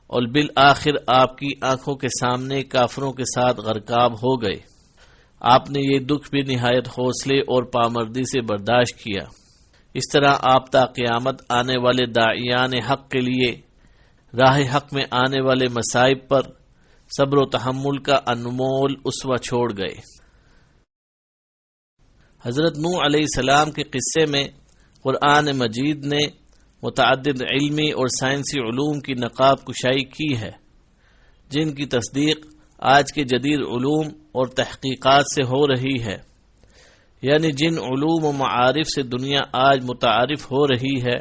اور بالآخر آپ کی آنکھوں کے سامنے کافروں کے ساتھ غرقاب ہو گئے۔ آپ نے یہ دکھ بھی نہایت حوصلے اور پامردی سے برداشت کیا۔ اس طرح آپ تا قیامت آنے والے داعیان حق کے لیے راہ حق میں آنے والے مصائب پر صبر و تحمل کا انمول اسوہ چھوڑ گئے۔ حضرت نوح علیہ السلام کے قصے میں قرآن مجید نے متعدد علمی اور سائنسی علوم کی نقاب کشائی کی ہے، جن کی تصدیق آج کے جدید علوم اور تحقیقات سے ہو رہی ہے، یعنی جن علوم و معارف سے دنیا آج متعارف ہو رہی ہے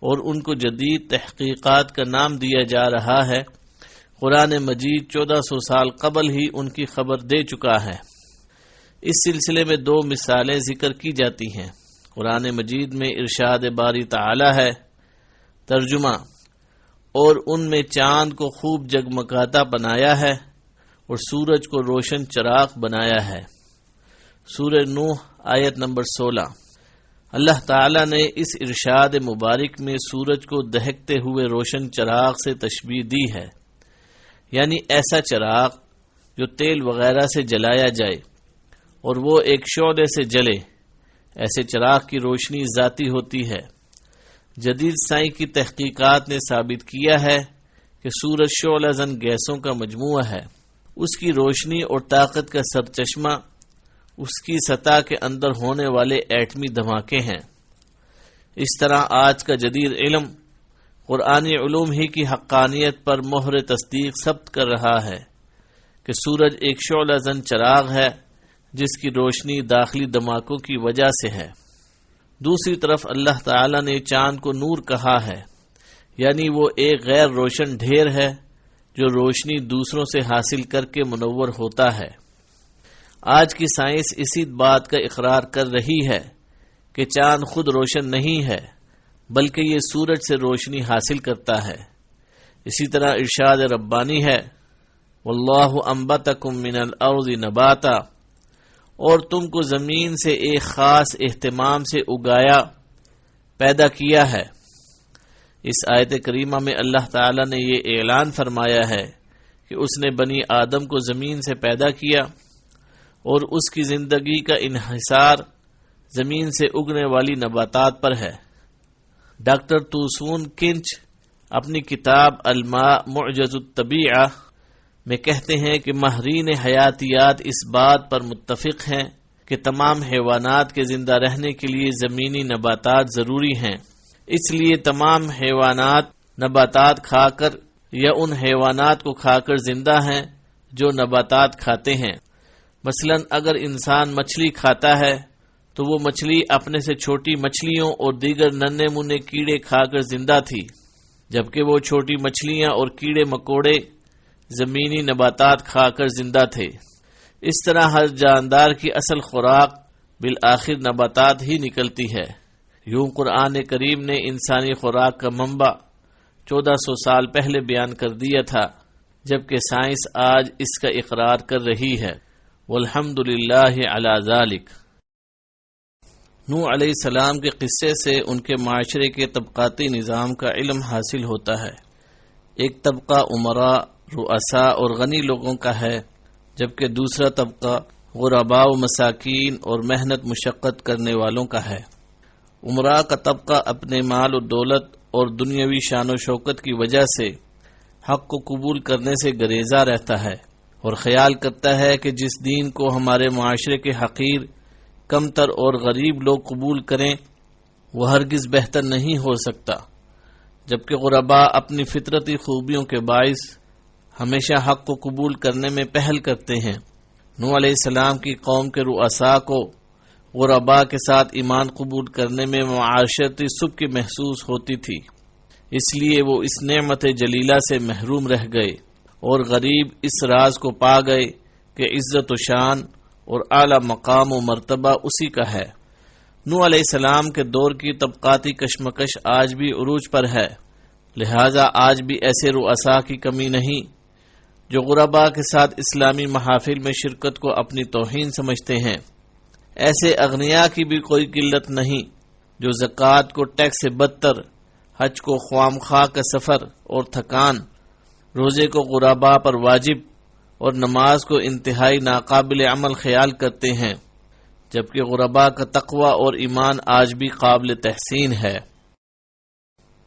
اور ان کو جدید تحقیقات کا نام دیا جا رہا ہے، قرآن مجید 1400 سال قبل ہی ان کی خبر دے چکا ہے۔ اس سلسلے میں 2 مثالیں ذکر کی جاتی ہیں۔ قرآن مجید میں ارشاد باری تعالی ہے، ترجمہ: اور ان میں چاند کو خوب جگمگاتا بنایا ہے اور سورج کو روشن چراغ بنایا ہے۔ سورہ نوح آیت نمبر 16۔ اللہ تعالی نے اس ارشاد مبارک میں سورج کو دہکتے ہوئے روشن چراغ سے تشبیہ دی ہے، یعنی ایسا چراغ جو تیل وغیرہ سے جلایا جائے اور وہ ایک شعلے سے جلے۔ ایسے چراغ کی روشنی ذاتی ہوتی ہے۔ جدید سائنس کی تحقیقات نے ثابت کیا ہے کہ سورج شعلہ زن گیسوں کا مجموعہ ہے۔ اس کی روشنی اور طاقت کا سرچشمہ اس کی سطح کے اندر ہونے والے ایٹمی دھماکے ہیں۔ اس طرح آج کا جدید علم قرآنی علوم ہی کی حقانیت پر مہر تصدیق ثبت کر رہا ہے کہ سورج ایک شعلہ زن چراغ ہے جس کی روشنی داخلی دھماکوں کی وجہ سے ہے۔ دوسری طرف اللہ تعالی نے چاند کو نور کہا ہے، یعنی وہ ایک غیر روشن ڈھیر ہے جو روشنی دوسروں سے حاصل کر کے منور ہوتا ہے۔ آج کی سائنس اسی بات کا اقرار کر رہی ہے کہ چاند خود روشن نہیں ہے بلکہ یہ سورج سے روشنی حاصل کرتا ہے۔ اسی طرح ارشاد ربانی ہے، واللہ انبتکم من الارض نباتا، اور تم کو زمین سے ایک خاص اہتمام سے اگایا پیدا کیا ہے۔ اس آیت کریمہ میں اللہ تعالی نے یہ اعلان فرمایا ہے کہ اس نے بنی آدم کو زمین سے پیدا کیا اور اس کی زندگی کا انحصار زمین سے اگنے والی نباتات پر ہے۔ ڈاکٹر توسون کنچ اپنی کتاب الماء معجز الطبیعہ میں کہتے ہیں کہ ماہرین حیاتیات اس بات پر متفق ہیں کہ تمام حیوانات کے زندہ رہنے کے لیے زمینی نباتات ضروری ہیں، اس لیے تمام حیوانات نباتات کھا کر یا ان حیوانات کو کھا کر زندہ ہیں جو نباتات کھاتے ہیں۔ مثلا اگر انسان مچھلی کھاتا ہے تو وہ مچھلی اپنے سے چھوٹی مچھلیوں اور دیگر ننھے منھے کیڑے کھا کر زندہ تھی، جبکہ وہ چھوٹی مچھلیاں اور کیڑے مکوڑے زمینی نباتات کھا کر زندہ تھے۔ اس طرح ہر جاندار کی اصل خوراک بالآخر نباتات ہی نکلتی ہے۔ یوں قرآن کریم نے انسانی خوراک کا منبع 1400 سال پہلے بیان کر دیا تھا، جبکہ سائنس آج اس کا اقرار کر رہی ہے۔ والحمد للہ علی ذالک۔ نوح علیہ السلام کے قصے سے ان کے معاشرے کے طبقاتی نظام کا علم حاصل ہوتا ہے۔ ایک طبقہ امراء، رؤساء اور غنی لوگوں کا ہے، جبکہ دوسرا طبقہ غرباء و مساکین اور محنت مشقت کرنے والوں کا ہے۔ امراء کا طبقہ اپنے مال و دولت اور دنیاوی شان و شوکت کی وجہ سے حق کو قبول کرنے سے گریزا رہتا ہے اور خیال کرتا ہے کہ جس دین کو ہمارے معاشرے کے حقیر، کمتر اور غریب لوگ قبول کریں وہ ہرگز بہتر نہیں ہو سکتا، جبکہ غرباء اپنی فطرتی خوبیوں کے باعث ہمیشہ حق کو قبول کرنے میں پہل کرتے ہیں۔ نوح علیہ السلام کی قوم کے رؤساء کو غرباء کے ساتھ ایمان قبول کرنے میں معاشرتی سبکی محسوس ہوتی تھی، اس لیے وہ اس نعمت جلیلہ سے محروم رہ گئے اور غریب اس راز کو پا گئے کہ عزت و شان اور اعلی مقام و مرتبہ اسی کا ہے۔ نوح علیہ السلام کے دور کی طبقاتی کشمکش آج بھی عروج پر ہے، لہذا آج بھی ایسے رؤساء کی کمی نہیں جو غرباء کے ساتھ اسلامی محافل میں شرکت کو اپنی توہین سمجھتے ہیں۔ ایسے اغنیاء کی بھی کوئی قلت نہیں جو زکوٰۃ کو ٹیکس سے بدتر، حج کو خواہ کا سفر اور تھکان، روزے کو غرباء پر واجب اور نماز کو انتہائی ناقابل عمل خیال کرتے ہیں، جبکہ غرباء کا تقوی اور ایمان آج بھی قابل تحسین ہے۔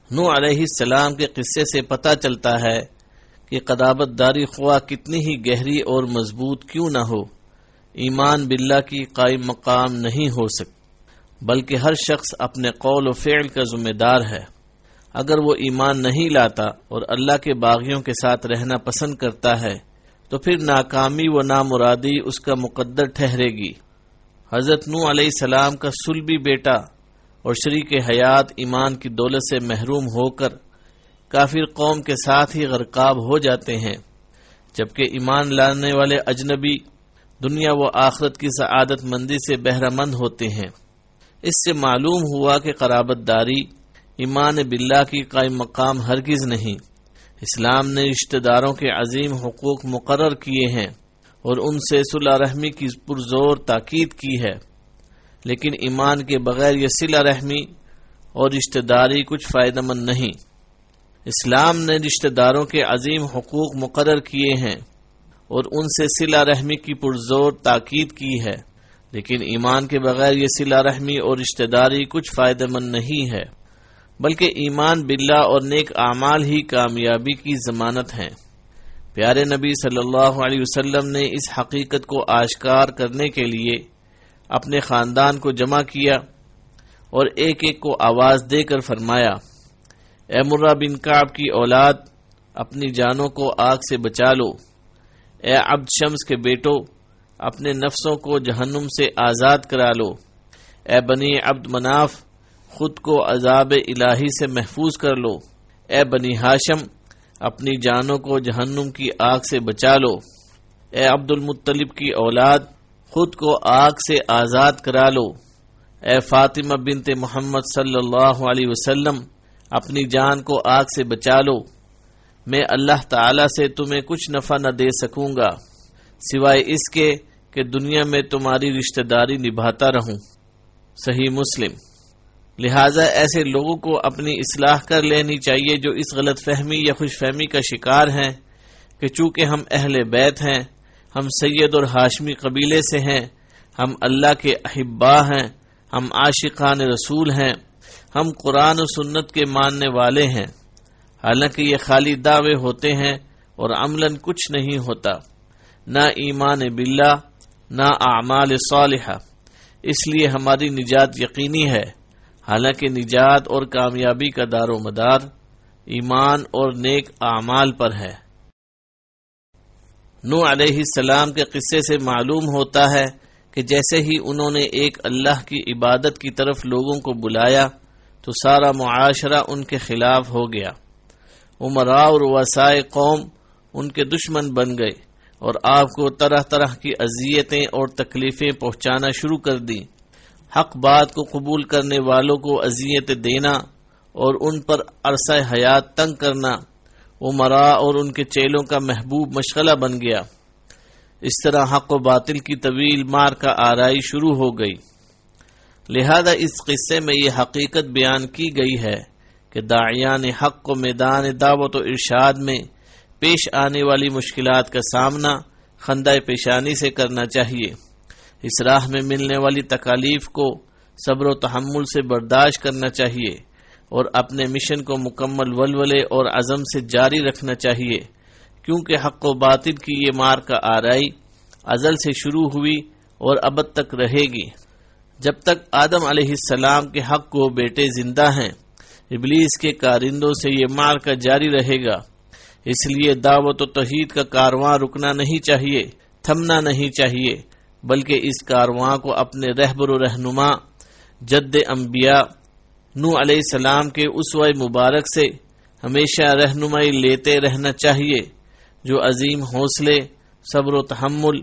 نوح علیہ السلام کے قصے سے پتہ چلتا ہے کہ قرابت داری خواہ کتنی ہی گہری اور مضبوط کیوں نہ ہو، ایمان باللہ کی قائم مقام نہیں ہو سکتی، بلکہ ہر شخص اپنے قول و فعل کا ذمہ دار ہے۔ اگر وہ ایمان نہیں لاتا اور اللہ کے باغیوں کے ساتھ رہنا پسند کرتا ہے تو پھر ناکامی و نامرادی اس کا مقدر ٹھہرے گی۔ حضرت نوح علیہ السلام کا صلبی بیٹا اور شریک حیات ایمان کی دولت سے محروم ہو کر کافر قوم کے ساتھ ہی غرقاب ہو جاتے ہیں، جبکہ ایمان لانے والے اجنبی دنیا و آخرت کی سعادت مندی سے بہرہ مند ہوتے ہیں۔ اس سے معلوم ہوا کہ قرابت داری ایمان باللہ کی قائم مقام ہرگز نہیں۔ اسلام نے رشتہ داروں کے عظیم حقوق مقرر کیے ہیں اور ان سے صلہ رحمی کی پرزور تاکید کی ہے، لیکن ایمان کے بغیر یہ صلہ رحمی اور رشتہ داری کچھ فائدہ مند نہیں۔ اسلام نے رشتہ داروں کے عظیم حقوق مقرر کیے ہیں اور ان سے صلہ رحمی کی پرزور تاکید کی ہے، لیکن ایمان کے بغیر یہ صلہ رحمی اور رشتہ داری کچھ فائدہ مند نہیں ہے، بلکہ ایمان باللہ اور نیک اعمال ہی کامیابی کی ضمانت ہیں۔ پیارے نبی صلی اللہ علیہ وسلم نے اس حقیقت کو آشکار کرنے کے لیے اپنے خاندان کو جمع کیا اور ایک ایک کو آواز دے کر فرمایا، اے مرہ بن کعب کی اولاد، اپنی جانوں کو آگ سے بچا لو۔ اے عبد شمس کے بیٹو، اپنے نفسوں کو جہنم سے آزاد کرا لو۔ اے بنی عبد مناف، خود کو عذاب الہی سے محفوظ کر لو۔ اے بنی ہاشم، اپنی جانوں کو جہنم کی آگ سے بچا لو۔ اے عبد المطلب کی اولاد، خود کو آگ سے آزاد کرا لو۔ اے فاطمہ بنت محمد صلی اللہ علیہ وسلم، اپنی جان کو آگ سے بچا لو۔ میں اللہ تعالی سے تمہیں کچھ نفع نہ دے سکوں گا سوائے اس کے کہ دنیا میں تمہاری رشتہ داری نبھاتا رہوں۔ صحیح مسلم۔ لہٰذا ایسے لوگوں کو اپنی اصلاح کر لینی چاہیے جو اس غلط فہمی یا خوش فہمی کا شکار ہیں کہ چونکہ ہم اہل بیت ہیں، ہم سید اور ہاشمی قبیلے سے ہیں، ہم اللہ کے احبا ہیں، ہم عاشقان رسول ہیں، ہم قرآن و سنت کے ماننے والے ہیں، حالانکہ یہ خالی دعوے ہوتے ہیں اور عملاً کچھ نہیں ہوتا، نہ ایمان باللہ نہ اعمال صالحہ۔ اس لیے ہماری نجات یقینی ہے، حالانکہ نجات اور کامیابی کا دار و مدار ایمان اور نیک اعمال پر ہے۔ نوح علیہ السلام کے قصے سے معلوم ہوتا ہے کہ جیسے ہی انہوں نے ایک اللہ کی عبادت کی طرف لوگوں کو بلایا تو سارا معاشرہ ان کے خلاف ہو گیا۔ امراء اور رؤسائے قوم ان کے دشمن بن گئے اور آپ کو طرح طرح کی اذیتیں اور تکلیفیں پہنچانا شروع کر دیں۔ حق بات کو قبول کرنے والوں کو اذیت دینا اور ان پر عرصہ حیات تنگ کرنا امراء اور ان کے چیلوں کا محبوب مشغلہ بن گیا۔ اس طرح حق و باطل کی طویل مار کا آرائی شروع ہو گئی۔ لہذا اس قصے میں یہ حقیقت بیان کی گئی ہے کہ داعیان حق کو میدان دعوت و ارشاد میں پیش آنے والی مشکلات کا سامنا خندۂ پیشانی سے کرنا چاہیے، اس راہ میں ملنے والی تکالیف کو صبر و تحمل سے برداشت کرنا چاہیے اور اپنے مشن کو مکمل ولولے اور عزم سے جاری رکھنا چاہیے، کیونکہ حق و باطل کی یہ مار کا آرائی ازل سے شروع ہوئی اور ابد تک رہے گی۔ جب تک آدم علیہ السلام کے حق کو بیٹے زندہ ہیں، ابلیس کے کارندوں سے یہ مار کا جاری رہے گا۔ اس لیے دعوت و توحید کا کارواں رکنا نہیں چاہیے، تھمنا نہیں چاہیے، بلکہ اس کارواں کو اپنے رہبر و رہنما جد انبیاء نوح علیہ السلام کے اسوہ مبارک سے ہمیشہ رہنمائی لیتے رہنا چاہیے، جو عظیم حوصلے، صبر و تحمل،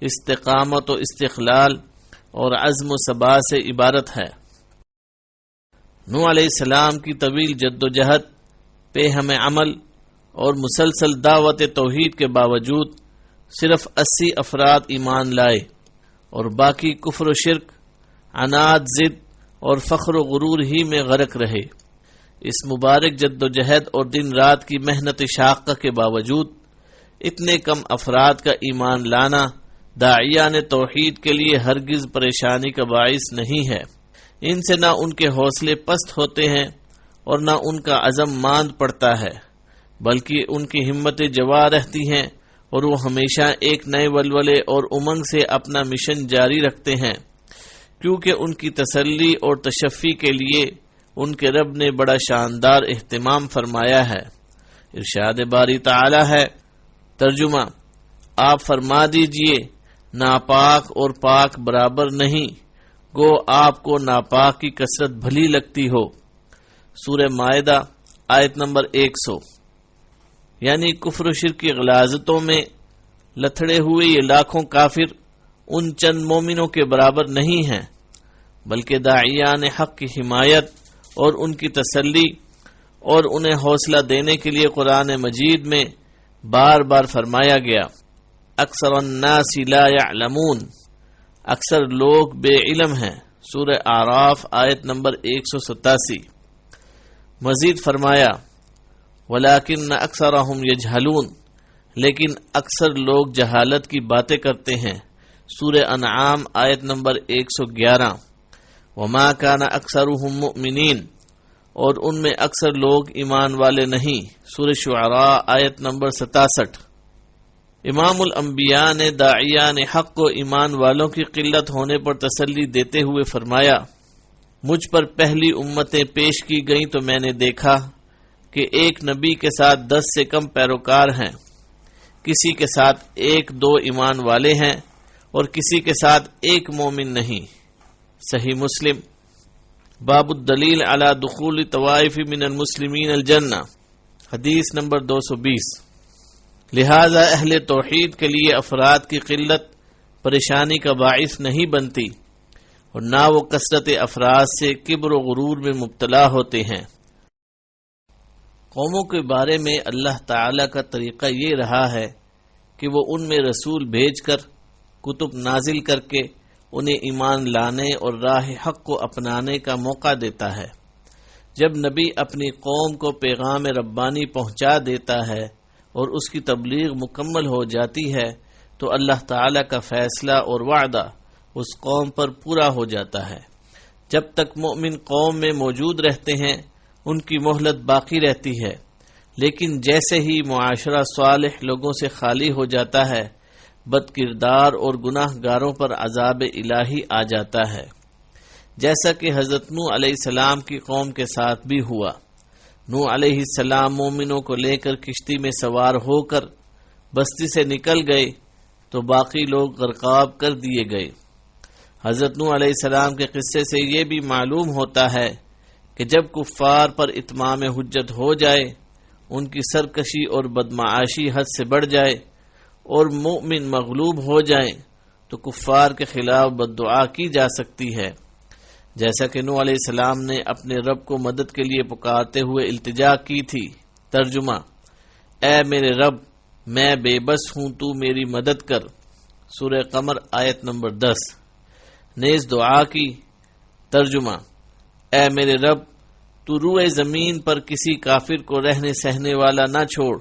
استقامت و استقلال اور عزم و ثبات سے عبارت ہے۔ نوح علیہ السلام کی طویل جد و جہد، پہ ہمیں عمل اور مسلسل دعوت توحید کے باوجود صرف 80 افراد ایمان لائے اور باقی کفر و شرک، عناد، ضد اور فخر و غرور ہی میں غرق رہے۔ اس مبارک جد و جہد اور دن رات کی محنت شاقہ کے باوجود اتنے کم افراد کا ایمان لانا داعیان توحید کے لیے ہرگز پریشانی کا باعث نہیں ہے۔ ان سے نہ ان کے حوصلے پست ہوتے ہیں اور نہ ان کا عزم ماند پڑتا ہے، بلکہ ان کی ہمتیں جوا رہتی ہیں اور وہ ہمیشہ ایک نئے ولولے اور امنگ سے اپنا مشن جاری رکھتے ہیں، کیونکہ ان کی تسلی اور تشفی کے لیے ان کے رب نے بڑا شاندار اہتمام فرمایا ہے۔ ارشاد باری تعالی ہے، ترجمہ: آپ فرما دیجئے ناپاک اور پاک برابر نہیں، گو آپ کو ناپاک کی کثرت بھلی لگتی ہو۔ سورہ مائدہ آیت نمبر 100۔ یعنی کفر و شرک کی غلاظتوں میں لتھڑے ہوئے یہ لاکھوں کافر ان چند مومنوں کے برابر نہیں ہیں، بلکہ داعیان حق کی حمایت اور ان کی تسلی اور انہیں حوصلہ دینے کے لیے قرآن مجید میں بار بار فرمایا گیا، اکثر الناس لا يعلمون، اکثر لوگ بے علم ہیں۔ سورہ اعراف آیت نمبر 187۔ مزید فرمایا، وَلَكِنَّ أَكْثَرَهُمْ يَجْهَلُونَ، لیکن اکثر لوگ جہالت کی باتیں کرتے ہیں۔ سورہ انعام آیت نمبر 111۔ وَمَا كَانَ أَكْثَرُهُمْ مُؤْمِنِينَ، اور ان میں اکثر لوگ ایمان والے نہیں۔ سورہ شعراء آیت نمبر 67۔ امام الانبیاء نے داعیان حق کو ایمان والوں کی قلت ہونے پر تسلی دیتے ہوئے فرمایا، مجھ پر پہلی امتیں پیش کی گئیں تو میں نے دیکھا کہ ایک نبی کے ساتھ 10 سے کم پیروکار ہیں، کسی کے ساتھ 1-2 ایمان والے ہیں اور کسی کے ساتھ ایک مومن نہیں۔ صحیح مسلم۔ باب الدلیل علی دخول طوائف من المسلمین الجنہ، حدیث نمبر 220۔ لہذا اہل توحید کے لیے افراد کی قلت پریشانی کا باعث نہیں بنتی اور نہ وہ کثرت افراد سے کبر و غرور میں مبتلا ہوتے ہیں۔ قوموں کے بارے میں اللہ تعالی کا طریقہ یہ رہا ہے کہ وہ ان میں رسول بھیج کر کتب نازل کر کے انہیں ایمان لانے اور راہ حق کو اپنانے کا موقع دیتا ہے۔ جب نبی اپنی قوم کو پیغام ربانی پہنچا دیتا ہے اور اس کی تبلیغ مکمل ہو جاتی ہے تو اللہ تعالی کا فیصلہ اور وعدہ اس قوم پر پورا ہو جاتا ہے۔ جب تک مومن قوم میں موجود رہتے ہیں ان کی مہلت باقی رہتی ہے، لیکن جیسے ہی معاشرہ صالح لوگوں سے خالی ہو جاتا ہے بد کردار اور گناہ گاروں پر عذاب الہی آ جاتا ہے، جیسا کہ حضرت نوح علیہ السلام کی قوم کے ساتھ بھی ہوا۔ نوح علیہ السلام مومنوں کو لے کر کشتی میں سوار ہو کر بستی سے نکل گئے تو باقی لوگ غرقاب کر دیے گئے۔ حضرت نوح علیہ السلام کے قصے سے یہ بھی معلوم ہوتا ہے کہ جب کفار پر اتمام حجت ہو جائے، ان کی سرکشی اور بدمعاشی حد سے بڑھ جائے اور مومن مغلوب ہو جائیں تو کفار کے خلاف بددعا کی جا سکتی ہے، جیسا کہ نوح علیہ السلام نے اپنے رب کو مدد کے لیے پکارتے ہوئے التجا کی تھی۔ ترجمہ: اے میرے رب، میں بے بس ہوں، تو میری مدد کر۔ سورہ قمر آیت نمبر 10۔ نیز دعا کی۔ ترجمہ: اے میرے رب، تو روئے زمین پر کسی کافر کو رہنے سہنے والا نہ چھوڑ،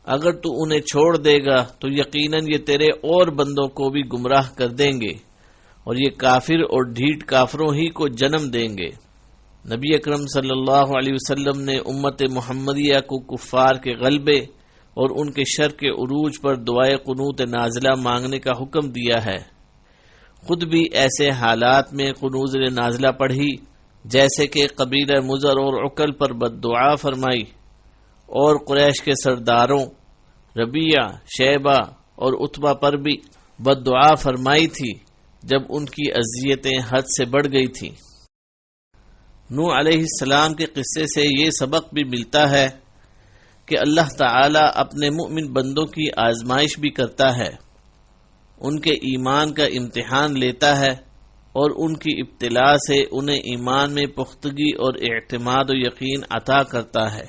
اگر تو انہیں چھوڑ دے گا تو یقیناً یہ تیرے اور بندوں کو بھی گمراہ کر دیں گے اور یہ کافر اور ڈھیٹ کافروں ہی کو جنم دیں گے۔ نبی اکرم صلی اللہ علیہ وسلم نے امت محمدیہ کو کفار کے غلبے اور ان کے شر کے عروج پر دعائے قنوت نازلہ مانگنے کا حکم دیا ہے۔ خود بھی ایسے حالات میں قنوت نازلہ پڑھی جیسے کہ قبیلہ مضر اور عقل پر بددعا فرمائی، اور قریش کے سرداروں ربیعہ، شیبہ اور عتبہ پر بھی بددعا فرمائی تھی جب ان کی اذیتیں حد سے بڑھ گئی تھیں۔ نوح علیہ السلام کے قصے سے یہ سبق بھی ملتا ہے کہ اللہ تعالی اپنے مؤمن بندوں کی آزمائش بھی کرتا ہے، ان کے ایمان کا امتحان لیتا ہے اور ان کی ابتلاء سے انہیں ایمان میں پختگی اور اعتماد و یقین عطا کرتا ہے۔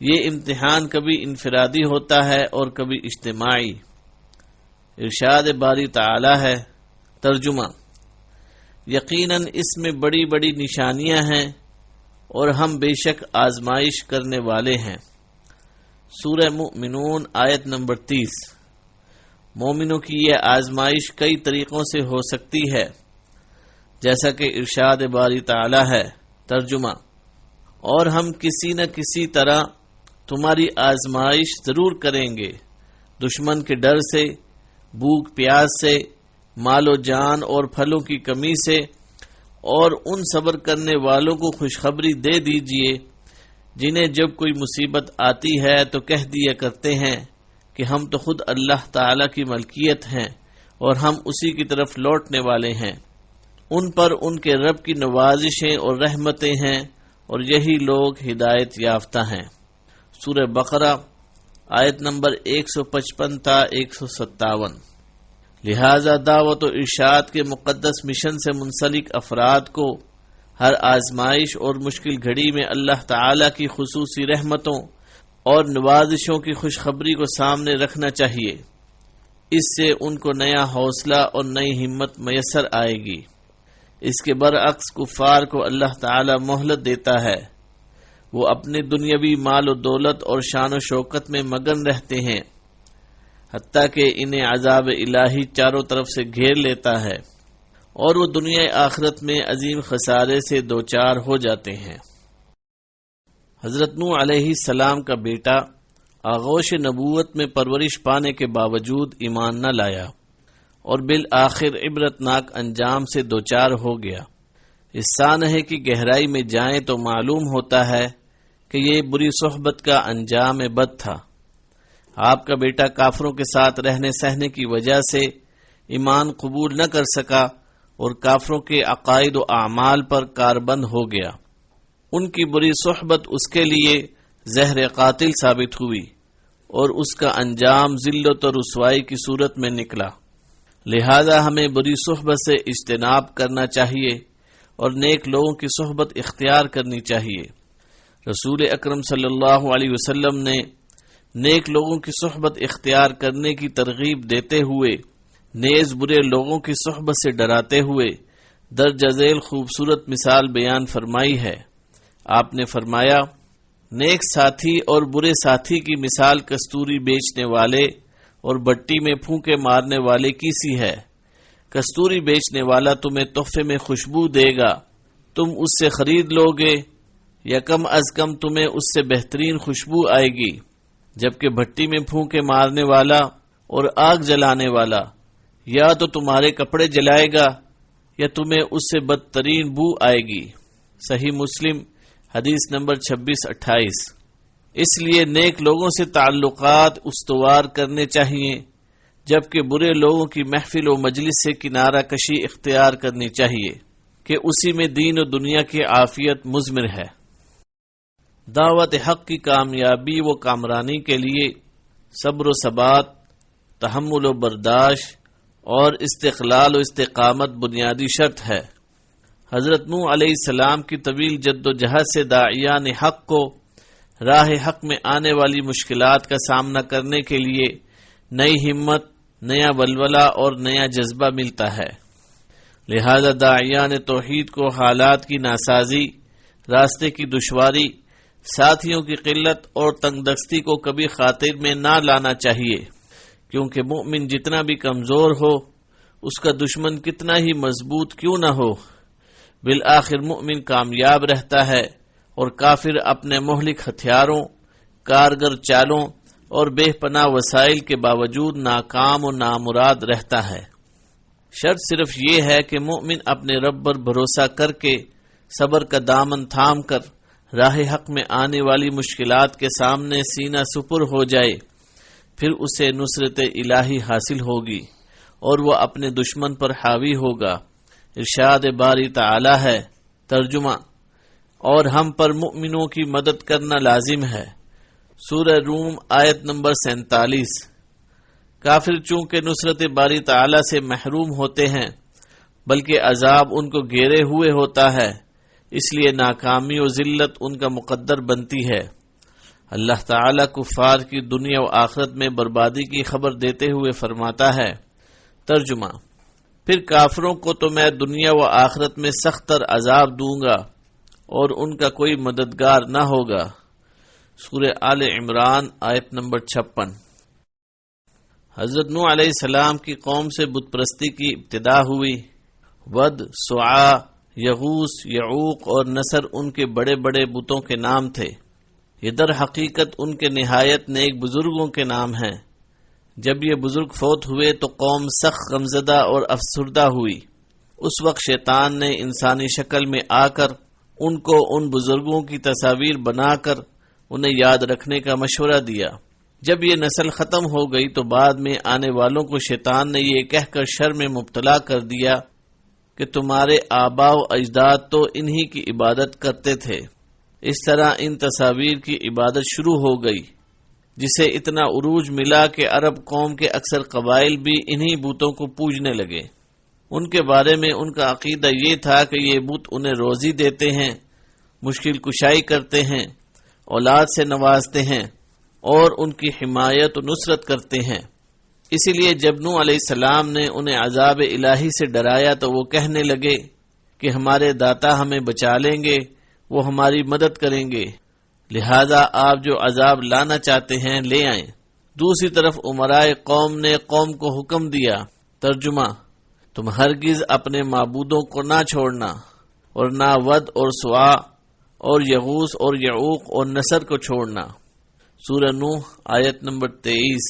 یہ امتحان کبھی انفرادی ہوتا ہے اور کبھی اجتماعی۔ ارشاد باری تعالی ہے۔ ترجمہ: یقیناً اس میں بڑی بڑی نشانیاں ہیں اور ہم بے شک آزمائش کرنے والے ہیں۔ سورہ مومنون آیت نمبر 30۔ مومنوں کی یہ آزمائش کئی طریقوں سے ہو سکتی ہے، جیسا کہ ارشاد باری تعالی ہے۔ ترجمہ: اور ہم کسی نہ کسی طرح تمہاری آزمائش ضرور کریں گے، دشمن کے ڈر سے، بھوک پیاس سے، مال و جان اور پھلوں کی کمی سے، اور ان صبر کرنے والوں کو خوشخبری دے دیجئے جنہیں جب کوئی مصیبت آتی ہے تو کہہ دیا کرتے ہیں کہ ہم تو خود اللہ تعالی کی ملکیت ہیں اور ہم اسی کی طرف لوٹنے والے ہیں۔ ان پر ان کے رب کی نوازشیں اور رحمتیں ہیں اور یہی لوگ ہدایت یافتہ ہیں۔ سورہ بقرہ آیت نمبر 155 تا 157۔ لہذا دعوت و ارشاد کے مقدس مشن سے منسلک افراد کو ہر آزمائش اور مشکل گھڑی میں اللہ تعالی کی خصوصی رحمتوں اور نوازشوں کی خوشخبری کو سامنے رکھنا چاہیے۔ اس سے ان کو نیا حوصلہ اور نئی ہمت میسر آئے گی۔ اس کے برعکس کفار کو اللہ تعالی مہلت دیتا ہے، وہ اپنے دنیاوی مال و دولت اور شان و شوکت میں مگن رہتے ہیں، حتیٰ کہ انہیں عذاب الہی چاروں طرف سے گھیر لیتا ہے اور وہ دنیا آخرت میں عظیم خسارے سے دوچار ہو جاتے ہیں۔ حضرت نوح علیہ السلام کا بیٹا آغوش نبوت میں پرورش پانے کے باوجود ایمان نہ لایا اور بالآخر عبرتناک انجام سے دوچار ہو گیا۔ اس سانحے کی گہرائی میں جائیں تو معلوم ہوتا ہے کہ یہ بری صحبت کا انجام بد تھا۔ آپ کا بیٹا کافروں کے ساتھ رہنے سہنے کی وجہ سے ایمان قبول نہ کر سکا اور کافروں کے عقائد و اعمال پر کاربند ہو گیا۔ ان کی بری صحبت اس کے لیے زہر قاتل ثابت ہوئی اور اس کا انجام ذلت و رسوائی کی صورت میں نکلا۔ لہذا ہمیں بری صحبت سے اجتناب کرنا چاہیے اور نیک لوگوں کی صحبت اختیار کرنی چاہیے۔ رسول اکرم صلی اللہ علیہ وسلم نے نیک لوگوں کی صحبت اختیار کرنے کی ترغیب دیتے ہوئے نیز برے لوگوں کی صحبت سے ڈراتے ہوئے درجہ ذیل خوبصورت مثال بیان فرمائی ہے۔ آپ نے فرمایا، نیک ساتھی اور برے ساتھی کی مثال کستوری بیچنے والے اور بٹی میں پھونکے مارنے والے کی سی ہے۔ کستوری بیچنے والا تمہیں تحفے میں خوشبو دے گا، تم اس سے خرید لو گے یا کم از کم تمہیں اس سے بہترین خوشبو آئے گی، جبکہ بھٹی میں پھونکے مارنے والا اور آگ جلانے والا یا تو تمہارے کپڑے جلائے گا یا تمہیں اس سے بدترین بو آئے گی۔ صحیح مسلم حدیث نمبر 2628۔ اس لیے نیک لوگوں سے تعلقات استوار کرنے چاہیے، جبکہ برے لوگوں کی محفل و مجلس سے کنارہ کشی اختیار کرنی چاہیے کہ اسی میں دین و دنیا کی عافیت مضمر ہے۔ دعوت حق کی کامیابی و کامرانی کے لیے صبر و ثبات، تحمل و برداشت اور استقلال و استقامت بنیادی شرط ہے۔ حضرت نوح علیہ السلام کی طویل جد و جہد سے داعیان حق کو راہ حق میں آنے والی مشکلات کا سامنا کرنے کے لیے نئی ہمت، نیا ولولہ اور نیا جذبہ ملتا ہے۔ لہذا داعیان توحید کو حالات کی ناسازی، راستے کی دشواری، ساتھیوں کی قلت اور تنگ دستی کو کبھی خاطر میں نہ لانا چاہیے، کیونکہ مومن جتنا بھی کمزور ہو، اس کا دشمن کتنا ہی مضبوط کیوں نہ ہو، بالآخر مومن کامیاب رہتا ہے اور کافر اپنے مہلک ہتھیاروں، کارگر چالوں اور بے پناہ وسائل کے باوجود ناکام و نامراد رہتا ہے۔ شرط صرف یہ ہے کہ مومن اپنے رب پر بھروسہ کر کے صبر کا دامن تھام کر راہ حق میں آنے والی مشکلات کے سامنے سینہ سپر ہو جائے، پھر اسے نصرت الہی حاصل ہوگی اور وہ اپنے دشمن پر حاوی ہوگا۔ ارشاد باری تعالی ہے، ترجمہ، اور ہم پر مؤمنوں کی مدد کرنا لازم ہے۔ سورہ روم آیت نمبر 47۔ کافر چونکہ نصرت باری تعالی سے محروم ہوتے ہیں، بلکہ عذاب ان کو گھیرے ہوئے ہوتا ہے، اس لیے ناکامی و ذلت ان کا مقدر بنتی ہے۔ اللہ تعالی کفار کی دنیا و آخرت میں بربادی کی خبر دیتے ہوئے فرماتا ہے، ترجمہ، پھر کافروں کو تو میں دنیا و آخرت میں سخت تر عذاب دوں گا اور ان کا کوئی مددگار نہ ہوگا۔ سورہ آل عمران آیت نمبر 56۔ حضرت نوح علیہ السلام کی قوم سے بت پرستی کی ابتدا ہوئی۔ ود، سعا، یغوث، یعوق اور نصر ان کے بڑے بڑے بتوں کے نام تھے۔ یہ در حقیقت ان کے نہایت نیک بزرگوں کے نام ہیں۔ جب یہ بزرگ فوت ہوئے تو قوم سخت غمزدہ اور افسردہ ہوئی۔ اس وقت شیطان نے انسانی شکل میں آ کر ان کو ان بزرگوں کی تصاویر بنا کر انہیں یاد رکھنے کا مشورہ دیا۔ جب یہ نسل ختم ہو گئی تو بعد میں آنے والوں کو شیطان نے یہ کہہ کر شر میں مبتلا کر دیا کہ تمہارے آباء و اجداد تو انہی کی عبادت کرتے تھے۔ اس طرح ان تصاویر کی عبادت شروع ہو گئی، جسے اتنا عروج ملا کہ عرب قوم کے اکثر قبائل بھی انہی بتوں کو پوجنے لگے۔ ان کے بارے میں ان کا عقیدہ یہ تھا کہ یہ بت انہیں روزی دیتے ہیں، مشکل کشائی کرتے ہیں، اولاد سے نوازتے ہیں اور ان کی حمایت و نصرت کرتے ہیں۔ اسی لیے جب نوح علیہ السلام نے انہیں عذاب الہی سے ڈرایا تو وہ کہنے لگے کہ ہمارے داتا ہمیں بچا لیں گے، وہ ہماری مدد کریں گے، لہذا آپ جو عذاب لانا چاہتے ہیں لے آئیں۔ دوسری طرف امرائے قوم نے قوم کو حکم دیا، ترجمہ، تم ہرگز اپنے معبودوں کو نہ چھوڑنا اور نہ ود اور سوا اور یغوث اور یعوق اور نصر کو چھوڑنا۔ سورہ نوح آیت نمبر 23۔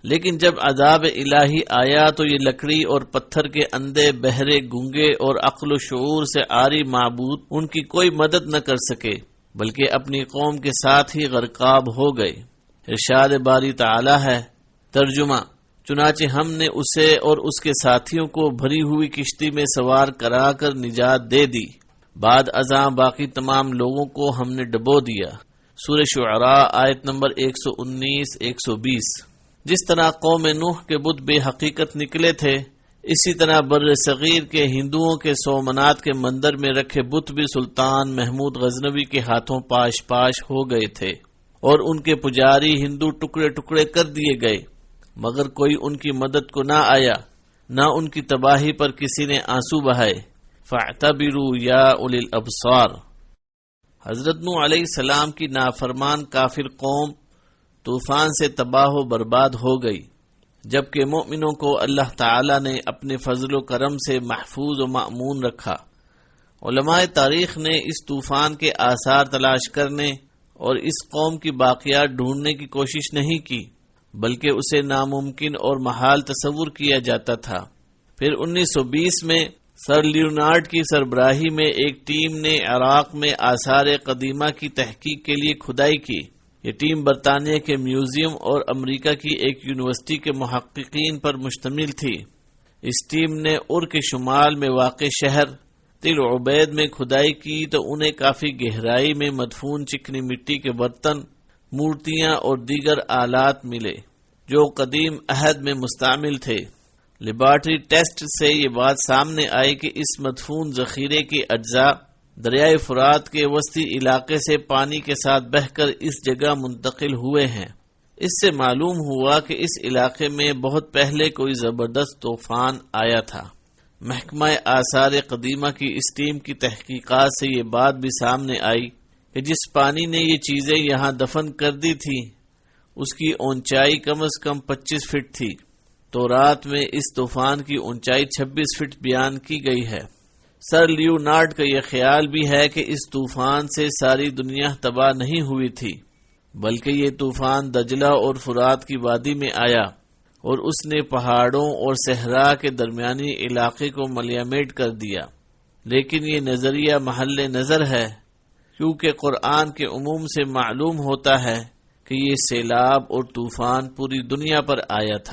لیکن جب عذاب الہی آیا تو یہ لکڑی اور پتھر کے اندھے، بہرے، گونگے اور عقل و شعور سے عاری معبود ان کی کوئی مدد نہ کر سکے، بلکہ اپنی قوم کے ساتھ ہی غرقاب ہو گئے۔ ارشاد باری تعالی ہے، ترجمہ، چنانچہ ہم نے اسے اور اس کے ساتھیوں کو بھری ہوئی کشتی میں سوار کرا کر نجات دے دی، بعد ازاں باقی تمام لوگوں کو ہم نے ڈبو دیا۔ سورہ شعراء آیت نمبر 119-120۔ جس طرح قوم نوح کے بت بے حقیقت نکلے تھے، اسی طرح بر صغیر کے ہندوؤں کے سومنات کے مندر میں رکھے بت بھی سلطان محمود غزنوی کے ہاتھوں پاش پاش ہو گئے تھے، اور ان کے پجاری ہندو ٹکڑے ٹکڑے کر دیے گئے، مگر کوئی ان کی مدد کو نہ آیا، نہ ان کی تباہی پر کسی نے آنسو بہائے۔ فاعتبروا یا اولی الابصار۔ حضرت نوح علیہ السلام کی نافرمان کافر قوم طوفان سے تباہ و برباد ہو گئی، جبکہ مومنوں کو اللہ تعالی نے اپنے فضل و کرم سے محفوظ و مأمون رکھا۔ علماء تاریخ نے اس طوفان کے آثار تلاش کرنے اور اس قوم کی باقیات ڈھونڈنے کی کوشش نہیں کی، بلکہ اسے ناممکن اور محال تصور کیا جاتا تھا۔ پھر 1920 میں سر لیونارڈ کی سربراہی میں ایک ٹیم نے عراق میں آثار قدیمہ کی تحقیق کے لیے کھدائی کی۔ یہ ٹیم برطانیہ کے میوزیم اور امریکہ کی ایک یونیورسٹی کے محققین پر مشتمل تھی۔ اس ٹیم نے ار کے شمال میں واقع شہر تل عبید میں کھدائی کی تو انہیں کافی گہرائی میں مدفون چکنی مٹی کے برتن، مورتیاں اور دیگر آلات ملے جو قدیم عہد میں مستعمل تھے۔ لیبارٹری ٹیسٹ سے یہ بات سامنے آئی کہ اس مدفون ذخیرے کے اجزاء دریائے فرات کے وسطی علاقے سے پانی کے ساتھ بہہ کر اس جگہ منتقل ہوئے ہیں۔ اس سے معلوم ہوا کہ اس علاقے میں بہت پہلے کوئی زبردست طوفان آیا تھا۔ محکمہ آثار قدیمہ کی اس ٹیم کی تحقیقات سے یہ بات بھی سامنے آئی کہ جس پانی نے یہ چیزیں یہاں دفن کر دی تھی اس کی اونچائی کم از کم 25 فٹ تھی۔ تورات میں اس طوفان کی اونچائی 26 فٹ بیان کی گئی ہے۔ سر لیونارڈ کا یہ خیال بھی ہے کہ اس طوفان سے ساری دنیا تباہ نہیں ہوئی تھی، بلکہ یہ طوفان دجلہ اور فرات کی وادی میں آیا اور اس نے پہاڑوں اور صحرا کے درمیانی علاقے کو ملیامیٹ کر دیا۔ لیکن یہ نظریہ محل نظر ہے، کیونکہ قرآن کے عموم سے معلوم ہوتا ہے کہ یہ سیلاب اور طوفان پوری دنیا پر آیا تھا۔